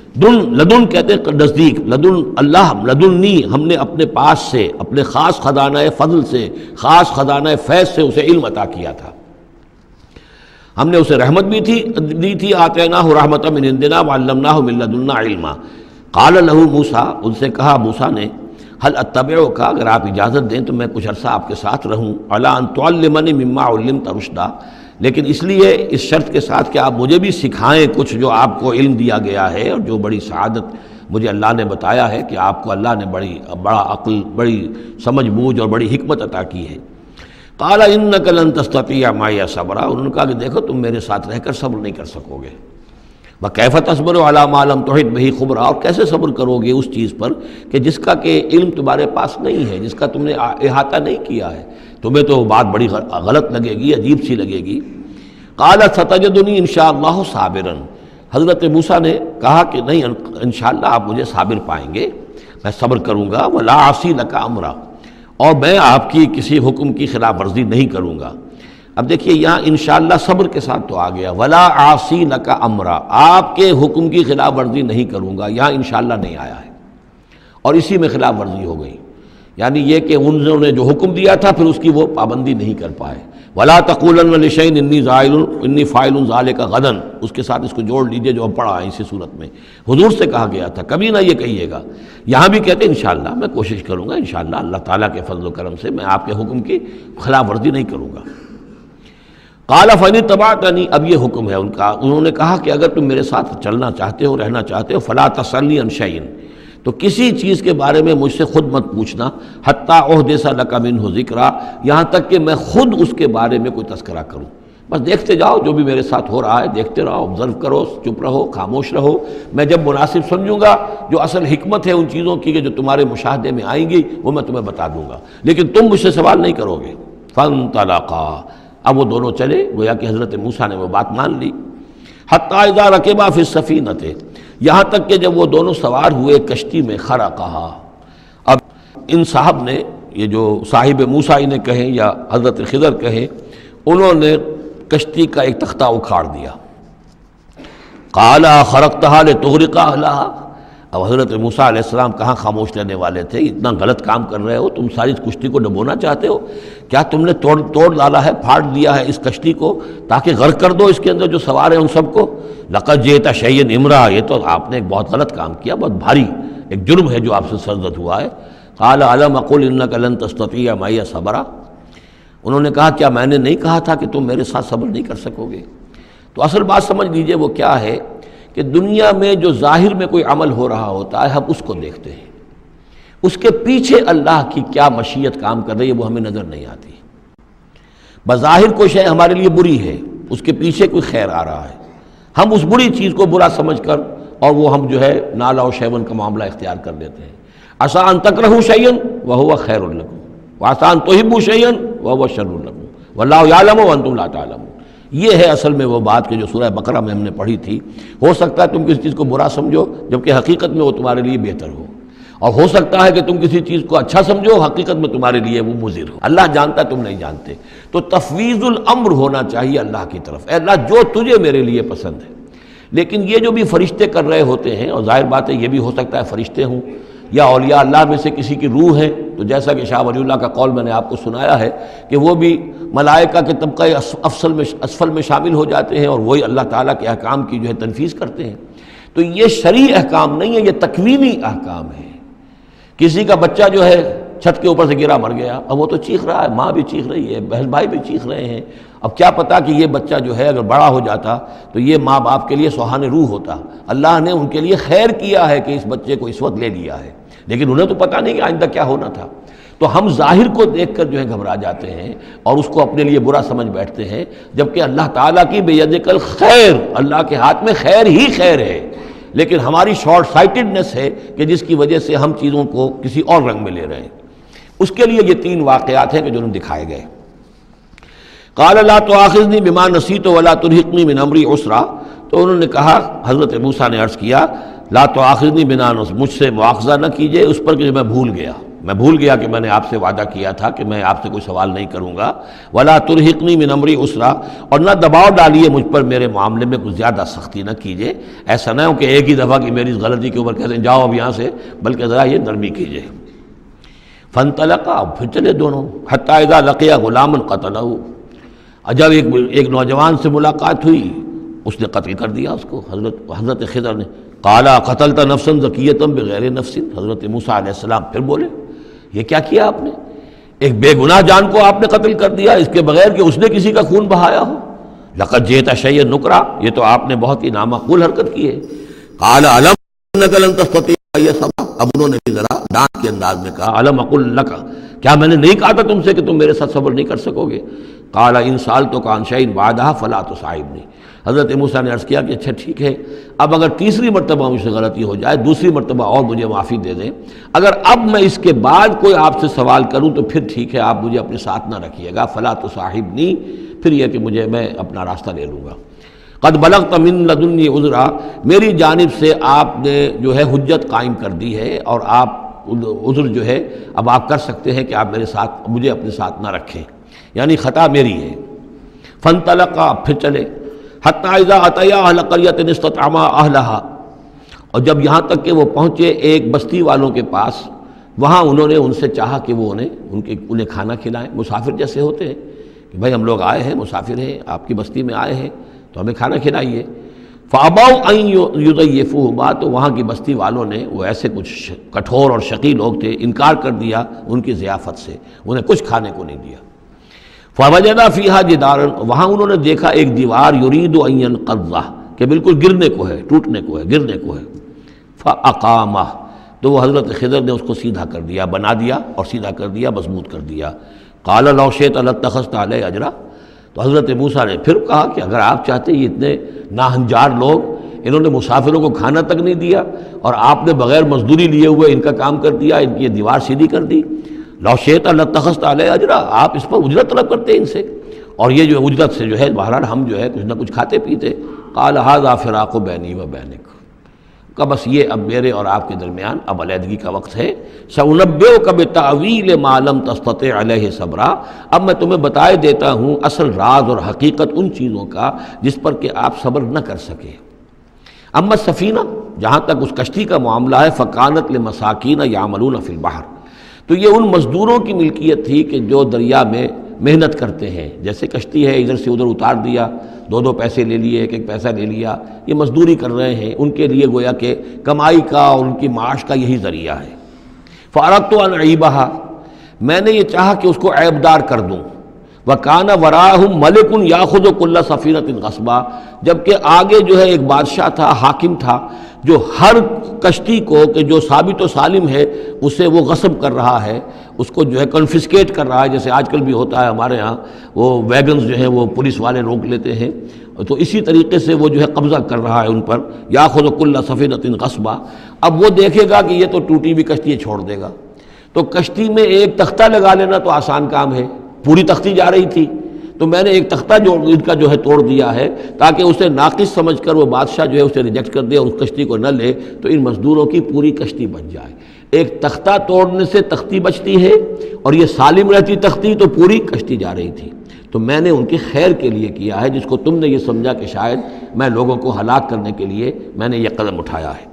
لدن کہتے ہیں نزدیک، لدن اللہ، لدنی ہم نے اپنے پاس سے، اپنے خاص خزانہ فضل سے، خاص خزانہ فیض سے اسے علم عطا کیا تھا، ہم نے اسے رحمت بھی دی تھی، آتیناہ رحمۃ من عندنا وعلمناہ من لدنا علما۔ قال لہ موسیٰ، ان سے کہا موسیٰ نے، هل اتبعک، اگر آپ اجازت دیں تو میں کچھ عرصہ آپ کے ساتھ رہوں، علی ان تعلمنی مما علمت رشدا، لیکن اس لیے اس شرط کے ساتھ کہ آپ مجھے بھی سکھائیں کچھ جو آپ کو علم دیا گیا ہے اور جو بڑی سعادت مجھے اللہ نے بتایا ہے کہ آپ کو اللہ نے بڑا عقل، بڑی سمجھ بوجھ اور بڑی حکمت عطا کی ہے۔ قال انک لن تستطیع معی صبرا، انہوں نے کہا کہ دیکھو تم میرے ساتھ رہ کر صبر نہیں کر سکو گے، وکیف تصبر علی ما لم تحط بہ خبرا، اور کیسے صبر کرو گے اس چیز پر کہ جس کا کہ علم تمہارے پاس نہیں ہے، جس کا تم نے احاطہ نہیں کیا ہے، تمہیں تو بات بڑی غلط لگے گی، عجیب سی لگے گی۔ قال ستجدنی انشاءاللہ صابرا، حضرت موسیٰ نے کہا کہ نہیں انشاءاللہ آپ مجھے صابر پائیں گے، میں صبر کروں گا، ولا اعصی لک امرا، اور میں آپ کی کسی حکم کی خلاف ورزی نہیں کروں گا۔ اب دیکھیے یہاں انشاءاللہ صبر کے ساتھ تو آ گیا، ولا اعصی لک امرا، آپ کے حکم کی خلاف ورزی نہیں کروں گا، یہاں انشاءاللہ نہیں آیا ہے، اور اسی میں خلاف ورزی ہو گئی، یعنی یہ کہ انہوں نے جو حکم دیا تھا پھر اس کی وہ پابندی نہیں کر پائے۔ ولا تقولن لشیء انی فاعل ذلک غدا، اس کے ساتھ اس کو جوڑ لیجئے جو ہم پڑھا ہے اسی صورت میں، حضور سے کہا گیا تھا کبھی نہ یہ کہیے گا، یہاں بھی کہتے ہیں انشاءاللہ میں کوشش کروں گا، انشاءاللہ اللہ تعالیٰ کے فضل و کرم سے میں آپ کے حکم کی خلاف ورزی نہیں کروں گا۔ قال فإن اتبعتنی، اب یہ حکم ہے ان کا، انہوں نے کہا کہ اگر تم میرے ساتھ چلنا چاہتے ہو، رہنا چاہتے ہو، فلا تسألنی عن شیء، تو کسی چیز کے بارے میں مجھ سے خود مت پوچھنا، حتی احدث لک منہ ذکرا، یہاں تک کہ میں خود اس کے بارے میں کوئی تذکرہ کروں، بس دیکھتے جاؤ جو بھی میرے ساتھ ہو رہا ہے، دیکھتے رہو، آبزرو کرو، چپ رہو، خاموش رہو، میں جب مناسب سمجھوں گا جو اصل حکمت ہے ان چیزوں کی کہ جو تمہارے مشاہدے میں آئیں گی وہ میں تمہیں بتا دوں گا، لیکن تم مجھ سے سوال نہیں کرو گے۔ فانطلقا، اب وہ دونوں چلے، گویا کہ حضرت موسیٰ نے وہ بات مان لی۔ حتی اذا رکبا فی السفینۃ، یہاں تک کہ جب وہ دونوں سوار ہوئے کشتی میں، خرقہا، اب ان صاحب نے، یہ جو صاحب موسیٰ انہیں کہیں یا حضرت خضر کہیں، انہوں نے کشتی کا ایک تختہ اکھاڑ دیا۔ قال خرقتہا لتغرق اہلہا، اب حضرت موسیٰ علیہ السلام کہاں خاموش رہنے والے تھے، اتنا غلط کام کر رہے ہو، تم ساری کشتی کو ڈبونا چاہتے ہو، کیا تم نے توڑ ڈالا ہے، پھاڑ دیا ہے اس کشتی کو تاکہ غرق کر دو اس کے اندر جو سوار ہیں ان سب کو؟ لقد جئت شیئا امرا، یہ تو آپ نے ایک بہت غلط کام کیا، بہت بھاری ایک جرم ہے جو آپ سے سرزد ہوا ہے۔ قال الم اقل انک لن تستطیع معی صبرا، انہوں نے کہا کیا میں نے نہیں کہا تھا کہ تم میرے ساتھ صبر نہیں کر سکو گے؟ تو اصل بات سمجھ لیجئے وہ کیا ہے کہ دنیا میں جو ظاہر میں کوئی عمل ہو رہا ہوتا ہے ہم اس کو دیکھتے ہیں، اس کے پیچھے اللہ کی کیا مشیت کام کر رہی ہے وہ ہمیں نظر نہیں آتی۔ بظاہر کوئی شے ہمارے لیے بری ہے، اس کے پیچھے کوئی خیر آ رہا ہے، ہم اس بری چیز کو برا سمجھ کر اور وہ ہم جو ہے نالا و شیون کا معاملہ اختیار کر لیتے ہیں۔ عسیٰ ان تکرہوا شیئا وہو خیر لکم وعسیٰ ان تحبوا شیئا وہو شر لکم واللہ یعلم وانتم لا تعلمون۔ یہ ہے اصل میں وہ بات کہ جو سورہ بقرہ میں ہم نے پڑھی تھی۔ ہو سکتا ہے تم کسی چیز کو برا سمجھو جبکہ حقیقت میں وہ تمہارے لیے بہتر ہو، اور ہو سکتا ہے کہ تم کسی چیز کو اچھا سمجھو، حقیقت میں تمہارے لیے وہ مضر ہو۔ اللہ جانتا ہے، تم نہیں جانتے۔ تو تفویض الامر ہونا چاہیے اللہ کی طرف، اے اللہ جو تجھے میرے لیے پسند ہے۔ لیکن یہ جو بھی فرشتے کر رہے ہوتے ہیں، اور ظاہر بات ہے یہ بھی ہو سکتا ہے فرشتے ہوں یا اولیاء اللہ میں سے کسی کی روح ہے، تو جیسا کہ شاہ ولی اللہ کا قول میں نے آپ کو سنایا ہے کہ وہ بھی ملائکہ کے طبقہ اسفل میں شامل ہو جاتے ہیں، اور وہی اللہ تعالیٰ کے احکام کی جو ہے تنفیذ کرتے ہیں۔ تو یہ شرعی احکام نہیں ہے، یہ تکوینی احکام ہے۔ کسی کا بچہ جو ہے چھت کے اوپر سے گرا مر گیا، اب وہ تو چیخ رہا ہے، ماں بھی چیخ رہی ہے، بہن بھائی بھی چیخ رہے ہیں۔ اب کیا پتا کہ یہ بچہ جو ہے اگر بڑا ہو جاتا تو یہ ماں باپ کے لیے سوہان روح ہوتا۔ اللہ نے ان کے لیے خیر کیا ہے کہ اس بچے کو اس وقت لے لیا ہے، لیکن انہیں تو پتہ نہیں کہ آئندہ کیا ہونا تھا۔ تو ہم ظاہر کو دیکھ کر جو ہے گھبرا جاتے ہیں اور اس کو اپنے لیے برا سمجھ بیٹھتے ہیں، جبکہ اللہ تعالیٰ کی بیدک الخیر، اللہ کے ہاتھ میں خیر ہی خیر ہے، لیکن ہماری شارٹ سائٹڈنس ہے کہ جس کی وجہ سے ہم چیزوں کو کسی اور رنگ میں لے رہے ہیں۔ اس کے لیے یہ 3 واقعات ہیں کہ جو انہوں نے دکھائے گئے۔ قال لا تؤاخذنی بما نسیت ولا ترہقنی من امری عسرا، تو انہوں نے کہا، حضرت موسیٰ نے عرض کیا لا تؤاخذنی بما نسیت، مجھ سے مواخذہ نہ کیجئے اس پر کہ میں بھول گیا کہ میں نے آپ سے وعدہ کیا تھا کہ میں آپ سے کوئی سوال نہیں کروں گا۔ ولا ترہقنی من امری عسرا، اور نہ دباؤ ڈالیے مجھ پر میرے معاملے میں کچھ زیادہ سختی نہ کیجئے۔ ایسا نہ ہو کہ ایک ہی دفعہ کی میری غلطی کے اوپر کہتے ہیں جاؤ اب یہاں سے، بلکہ ذرا یہ نرمی کیجئے۔ فانطلقا، اب پھر چلے دونوں، حتی اذا لقیا غلاما قتلہ، جب ایک نوجوان سے ملاقات ہوئی اس نے قتل کر دیا اس کو، حضرت خضر نے۔ قال قتلت نفسا زکیۃ بغیر نفس، حضرت موسیٰ علیہ السلام پھر بولے یہ کیا کیا آپ نے؟ ایک بے گناہ جان کو آپ نے قتل کر دیا اس کے بغیر کہ اس نے کسی کا خون بہایا ہو۔ لقد جئت شیئا نکرا، یہ تو آپ نے بہت ہی نامعقول حرکت کی ہے۔ قال علم انک لن تستطیع معی صبرا، اب انہوں نے بھی ذرا ڈانٹ کے انداز میں کہا علم اقل لک، کیا میں نے نہیں کہا تھا تم سے کہ تم میرے ساتھ صبر نہیں کر سکو گے؟ قال ان سألتک عن شیء بعدها فلا تصاحبنی، حضرت موسیٰ نے عرض کیا کہ اچھا ٹھیک ہے، اب اگر تیسری مرتبہ مجھ سے غلطی ہو جائے، دوسری مرتبہ اور مجھے معافی دے دیں، اگر اب میں اس کے بعد کوئی آپ سے سوال کروں تو پھر ٹھیک ہے، آپ مجھے اپنے ساتھ نہ رکھیے گا، فلا تصاحبنی، پھر یہ کہ میں اپنا راستہ لے لوں گا۔ قد بلغت من لدنی عذرا، میری جانب سے آپ نے جو ہے حجت قائم کر دی ہے، اور آپ عذر جو ہے اب آپ کر سکتے ہیں کہ آپ مجھے اپنے ساتھ نہ رکھیں، یعنی خطا میری ہے۔ فانطلقا، پھر چلے، حتی اذا اتیا اہل قریۃ استطعما اہلہا، اور جب یہاں تک کہ وہ پہنچے ایک بستی والوں کے پاس، وہاں انہوں نے ان سے چاہا کہ وہ انہیں کھانا کھلائیں، مسافر جیسے ہوتے ہیں کہ بھائی ہم لوگ آئے ہیں، مسافر ہیں، آپ کی بستی میں آئے ہیں تو ہمیں کھانا کھلائیے۔ فابوا ان یضیفوہما، تو وہاں کی بستی والوں نے، وہ ایسے کچھ کٹھور اور شقی لوگ تھے، انکار کر دیا ان کی ضیافت سے، انہیں کچھ کھانے کو نہیں دیا۔ فوجدا فیہا جدارا، وہاں انہوں نے دیکھا ایک دیوار، یرید ان ینقضہ، کہ بالکل گرنے کو ہے، ٹوٹنے کو ہے، گرنے کو ہے۔ فاقامہ، تو وہ حضرت خضر نے اس کو سیدھا کر دیا، بنا دیا اور سیدھا کر دیا، مضبوط کر دیا۔ قال لو شئت لاتخذت علیہ اجرا، تو حضرت موسیٰ نے پھر کہا کہ اگر آپ چاہتے، یہ اتنے ناہنجار لوگ، انہوں نے مسافروں کو کھانا تک نہیں دیا اور آپ نے بغیر مزدوری لیے ہوئے ان کا کام کر دیا، ان کی یہ دیوار سیدھی کر دی۔ لو شئت لاتخذت علیہ اجرا، آپ اس پر اجرت طلب کرتے ہیں ان سے، اور یہ جو اجرت سے جو ہے بہرحال ہم جو ہے کچھ نہ کچھ کھاتے پیتے۔ قال ھذا فراق بینی و بینک، کہ بس یہ اب میرے اور آپ کے درمیان اب علیحدگی کا وقت ہے۔ سأنبئک بتأویل ما لم تستطع علیہ صبرا، اب میں تمہیں بتائے دیتا ہوں اصل راز اور حقیقت ان چیزوں کا جس پر کہ آپ صبر نہ کر سکے۔ اما السفینہ، جہاں تک اس کشتی کا معاملہ ہے، فکانت لمساکین یعملون فی البحر، تو یہ ان مزدوروں کی ملکیت تھی کہ جو دریا میں محنت کرتے ہیں، جیسے کشتی ہے ادھر سے ادھر اتار دیا، 2 پیسے لے لیے، ایک پیسہ لے لیا، یہ مزدوری کر رہے ہیں، ان کے لیے گویا کہ کمائی کا اور ان کی معاش کا یہی ذریعہ ہے۔ فاردت ان اعیبھا، میں نے یہ چاہا کہ اس کو عیب دار کر دوں۔ وکان وراءہم ملک یاخذ کل سفینۃ غصبا، جبکہ آگے جو ہے ایک بادشاہ تھا، حاکم تھا، جو ہر کشتی کو کہ جو ثابت و سالم ہے اسے وہ غصب کر رہا ہے، اس کو جو ہے کنفسکیٹ کر رہا ہے، جیسے آج کل بھی ہوتا ہے ہمارے ہاں، وہ ویگنز جو ہیں وہ پولیس والے روک لیتے ہیں، تو اسی طریقے سے وہ جو ہے قبضہ کر رہا ہے ان پر، یاخذ کل سفینۃ غصبا۔ اب وہ دیکھے گا کہ یہ تو ٹوٹی ہوئی کشتی چھوڑ دے گا، تو کشتی میں ایک تختہ لگا لینا تو آسان کام ہے، پوری تختی جا رہی تھی تو میں نے ایک تختہ جو ان کا جو ہے توڑ دیا ہے تاکہ اسے ناقص سمجھ کر وہ بادشاہ جو ہے اسے ریجیکٹ کر دے اور اس کشتی کو نہ لے، تو ان مزدوروں کی پوری کشتی بچ جائے۔ ایک تختہ توڑنے سے تختی بچتی ہے، اور یہ سالم رہتی تختی تو پوری کشتی جا رہی تھی۔ تو میں نے ان کے خیر کے لیے کیا ہے، جس کو تم نے یہ سمجھا کہ شاید میں لوگوں کو ہلاک کرنے کے لیے میں نے یہ قدم اٹھایا ہے۔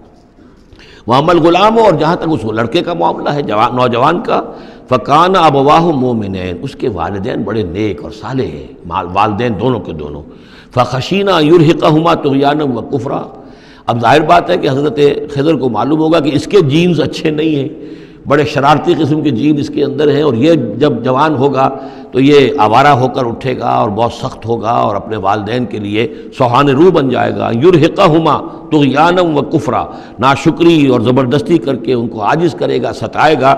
وَأَمَّا الْغُلَامُ، اور جہاں تک اس لڑکے کا معاملہ ہے، نوجوان کا، فَكَانَ أَبَوَاهُ مُؤْمِنَيْنِ، اس کے والدین بڑے نیک اور صالح ہیں، والدین دونوں کے دونوں۔ فَخَشِينَا أَن يُرْهِقَهُمَا طُغْيَانًا وَكُفْرًا، اب ظاہر بات ہے کہ حضرت خضر کو معلوم ہوگا کہ اس کے جینز اچھے نہیں ہیں، بڑے شرارتی قسم کے جین اس کے اندر ہیں، اور یہ جب جوان ہوگا تو یہ آوارہ ہو کر اٹھے گا اور بہت سخت ہوگا اور اپنے والدین کے لیے سوہان روح بن جائے گا۔ یرہقہما طغیانا و کفرا، ناشکری اور زبردستی کر کے ان کو عاجز کرے گا، ستائے گا۔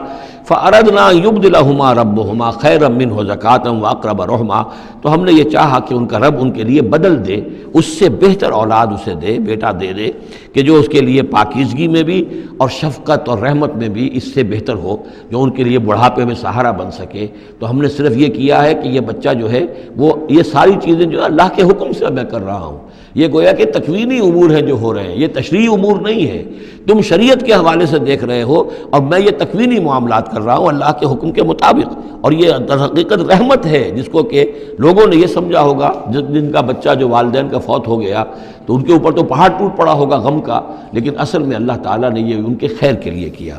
فاردنا یبدلہما ربہما خیرا منہ زکاۃ واقرب رحما، تو ہم نے یہ چاہا کہ ان کا رب ان کے لیے بدل دے، اس سے بہتر اولاد اسے دے، بیٹا دے دے کہ جو اس کے لیے پاکیزگی میں بھی اور شفقت اور رحمت میں بھی اس سے بہتر ہو، جو ان کے لیے بڑھاپے میں سہارا بن سکے۔ تو ہم نے صرف یہ کیا ہے کہ یہ بچہ جو ہے وہ یہ ساری چیزیں جو اللہ کے حکم سے میں کر رہا ہوں، یہ گویا کہ تکوینی امور ہیں جو ہو رہے ہیں، یہ تشریعی امور نہیں ہے، تم شریعت کے حوالے سے دیکھ رہے ہو، اور میں یہ تکوینی معاملات کر رہا ہوں اللہ کے حکم کے مطابق۔ اور یہ در حقیقت رحمت ہے، جس کو کہ لوگوں نے یہ سمجھا ہوگا جن کا بچہ جو والدین کا فوت ہو گیا تو ان کے اوپر تو پہاڑ ٹوٹ پڑا ہوگا غم کا، لیکن اصل میں اللہ تعالیٰ نے یہ ان کے خیر کے لیے کیا۔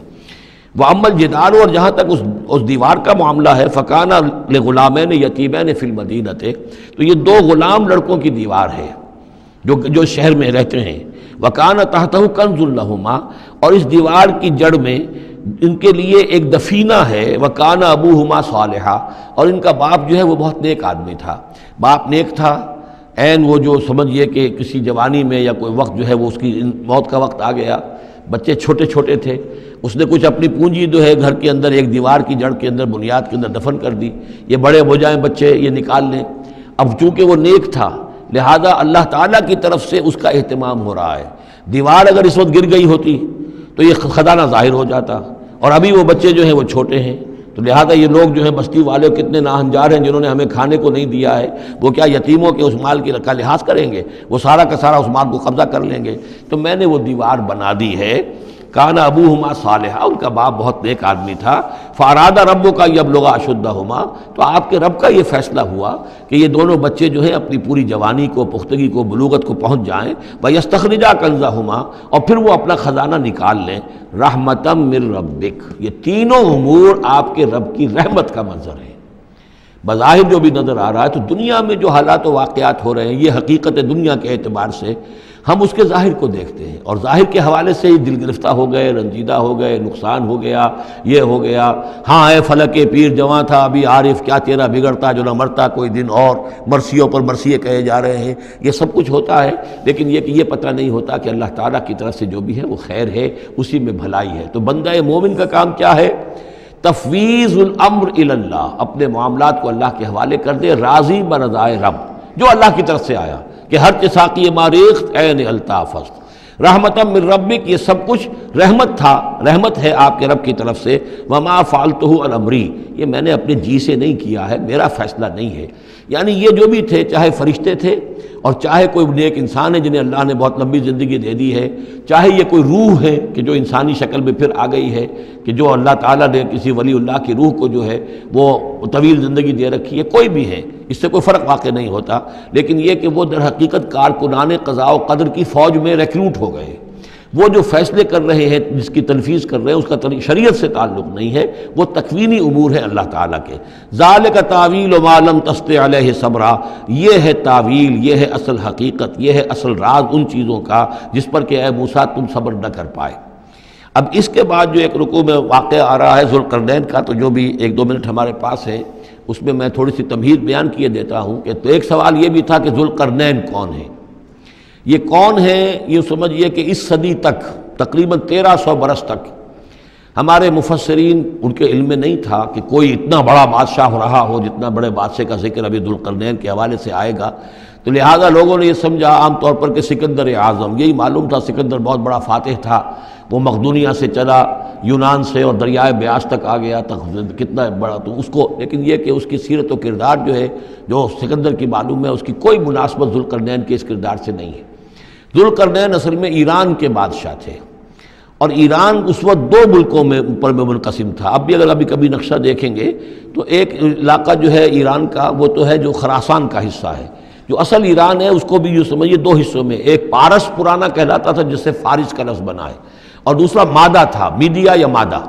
وَأَمَّا الْجِدَارُ، اور جہاں تک اس دیوار کا معاملہ ہے، فَكَانَ لِغُلَامَيْنِ يَتِيمَيْنِ فِي الْمَدِينَةِ، تو یہ دو غلام لڑکوں کی دیوار ہے جو شہر میں رہتے ہیں۔ وَكَانَ تَحْتَهُ كَنْزٌ لَهُمَا، اور اس دیوار کی جڑ میں ان کے لیے ایک دفینہ ہے۔ وَكَانَ أَبُوهُمَا صَالِحًا، اور ان کا باپ جو ہے وہ بہت نیک آدمی تھا، باپ نیک تھا، عین وہ جو سمجھئے کہ کسی جوانی میں یا کوئی وقت جو ہے وہ اس کی موت کا وقت آ گیا، بچے چھوٹے چھوٹے تھے، اس نے کچھ اپنی پونجی جو ہے گھر کے اندر ایک دیوار کی جڑ کے اندر بنیاد کے اندر دفن کر دی، یہ بڑے ہو جائیں بچے یہ نکال لیں۔ اب چونکہ وہ نیک تھا لہذا اللہ تعالیٰ کی طرف سے اس کا اہتمام ہو رہا ہے، دیوار اگر اس وقت گر گئی ہوتی تو یہ خزانہ ظاہر ہو جاتا، اور ابھی وہ بچے جو ہیں وہ چھوٹے ہیں، تو لہذا یہ لوگ جو ہیں بستی والے کتنے ناہنجار ہیں جنہوں نے ہمیں کھانے کو نہیں دیا ہے، وہ کیا یتیموں کے اس مال کا لحاظ کریں گے؟ وہ سارا کا سارا اس مال کو قبضہ کر لیں گے۔ تو میں نے وہ دیوار بنا دی ہے۔ کان ابوہما صالحا، ان کا باپ بہت نیک آدمی تھا۔ فاراد ربک یبلغا اشدہما، تو آپ کے رب کا یہ فیصلہ ہوا کہ یہ دونوں بچے جو ہیں اپنی پوری جوانی کو، پختگی کو، بلوغت کو پہنچ جائیں۔ ویستخرجا کنزہما، اور پھر وہ اپنا خزانہ نکال لیں۔ رحمتا من ربک، یہ تینوں امور آپ کے رب کی رحمت کا منظر ہے۔ بظاہر جو بھی نظر آ رہا ہے، تو دنیا میں جو حالات و واقعات ہو رہے ہیں یہ حقیقت دنیا کے اعتبار سے ہم اس کے ظاہر کو دیکھتے ہیں، اور ظاہر کے حوالے سے ہی دل گرفتہ ہو گئے، رنجیدہ ہو گئے، نقصان ہو گیا، یہ ہو گیا۔ ہاں اے فلک پیر جواں تھا ابھی عارف، کیا تیرا بگڑتا جو نہ مرتا کوئی دن اور، مرثیوں پر مرثیے کہے جا رہے ہیں، یہ سب کچھ ہوتا ہے، لیکن یہ کہ یہ پتہ نہیں ہوتا کہ اللہ تعالیٰ کی طرف سے جو بھی ہے وہ خیر ہے، اسی میں بھلائی ہے۔ تو بندہ مومن کا کام کیا ہے؟ تفویض الامر الی اللہ، اپنے معاملات کو اللہ کے حوالے کر دے، راضی برضائے رب، جو اللہ کی طرف سے آیا کہ ہر چساقی ماریخت عین الطاف است، رحمتا من ربک، یہ سب کچھ رحمت تھا، رحمت ہے آپ کے رب کی طرف سے۔ وما فعلتہ عن امری، یہ میں نے اپنے جی سے نہیں کیا ہے، میرا فیصلہ نہیں ہے۔ یعنی یہ جو بھی تھے، چاہے فرشتے تھے اور چاہے کوئی نیک انسان ہے جنہیں اللہ نے بہت لمبی زندگی دے دی ہے، چاہے یہ کوئی روح ہے کہ جو انسانی شکل میں پھر آ گئی ہے، کہ جو اللہ تعالیٰ نے کسی ولی اللہ کی روح کو جو ہے وہ طویل زندگی دے رکھی ہے، کوئی بھی ہے، اس سے کوئی فرق واقع نہیں ہوتا، لیکن یہ کہ وہ در حقیقت کارکنان قضاء و قدر کی فوج میں ریکروٹ ہو گئے۔ وہ جو فیصلے کر رہے ہیں، جس کی تنفیذ کر رہے ہیں، اس کا شریعت سے تعلق نہیں ہے، وہ تکوینی امور ہے اللہ تعالیٰ کے۔ ذالک تعویل ما لم تستطع علیہ صبرا، یہ ہے تعویل، یہ ہے اصل حقیقت، یہ ہے اصل راز ان چیزوں کا جس پر کہ اے موسیٰ تم صبر نہ کر پائے۔ اب اس کے بعد جو ایک رکوع میں واقعہ آ رہا ہے ذوالقرنین کا، تو جو بھی 1-2 منٹ ہمارے پاس ہے اس میں میں تھوڑی سی تمہید بیان کیے دیتا ہوں کہ تو ایک سوال یہ بھی تھا کہ ذوالقرنین کون ہے؟ یہ کون ہے؟ یہ سمجھئے کہ اس صدی تک، تقریباً 1300 برس تک ہمارے مفسرین ان کے علم میں نہیں تھا کہ کوئی اتنا بڑا بادشاہ ہو رہا ہو جتنا بڑے بادشاہ کا ذکر ابھی ذوالقرنین کے حوالے سے آئے گا، تو لہٰذا لوگوں نے یہ سمجھا عام طور پر کہ سکندر اعظم، یہی معلوم تھا سکندر بہت بڑا فاتح تھا، وہ مقدونیہ سے چلا یونان سے اور دریائے بیاس تک آ گیا، کتنا بڑا، تو اس کو، لیکن یہ کہ اس کی سیرت و کردار جو ہے جو سکندر کی معلوم ہے، اس کی کوئی مناسبت ذوالقرنین کے اس کردار سے نہیں ہے۔ ذوالقرنین اصل میں ایران کے بادشاہ تھے، اور ایران اس وقت دو ملکوں میں پر منقسم تھا۔ اب بھی اگر ابھی کبھی نقشہ دیکھیں گے تو ایک علاقہ جو ہے ایران کا وہ تو ہے جو خراسان کا حصہ ہے، جو اصل ایران ہے اس کو بھی یوں سمجھیے دو حصوں میں، ایک پارس پرانا کہلاتا تھا جس سے فارس کا لفظ بنا ہے، اور دوسرا مادہ تھا، میڈیا یا مادہ۔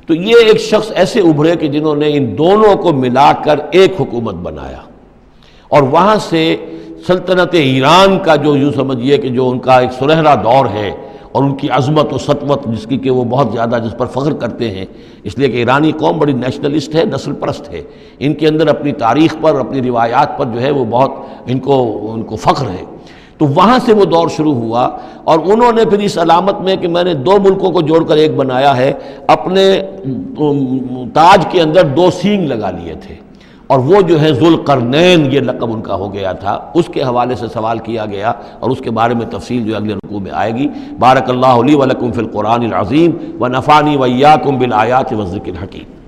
تو یہ ایک شخص ایسے ابھرے کہ جنہوں نے ان دونوں کو ملا کر ایک حکومت بنایا، اور وہاں سے سلطنت ایران کا جو یوں سمجھیے کہ جو ان کا ایک سنہرا دور ہے، اور ان کی عظمت و سطوت جس کی کہ وہ بہت زیادہ جس پر فخر کرتے ہیں، اس لیے کہ ایرانی قوم بڑی نیشنلسٹ ہے، نسل پرست ہے، ان کے اندر اپنی تاریخ پر، اپنی روایات پر جو ہے وہ بہت ان کو فخر ہے۔ تو وہاں سے وہ دور شروع ہوا، اور انہوں نے پھر اس علامت میں کہ میں نے دو ملکوں کو جوڑ کر ایک بنایا ہے، اپنے تاج کے اندر دو سینگ لگا لیے تھے، اور وہ جو ہے ذوالقرنین یہ لقب ان کا ہو گیا تھا۔ اس کے حوالے سے سوال کیا گیا، اور اس کے بارے میں تفصیل جو اگلے رکوع میں آئے گی۔ بارک اللہ لی ولکم فی القرآن العظیم ونفعنی وإیاکم بالآیات والذکر الحکیم۔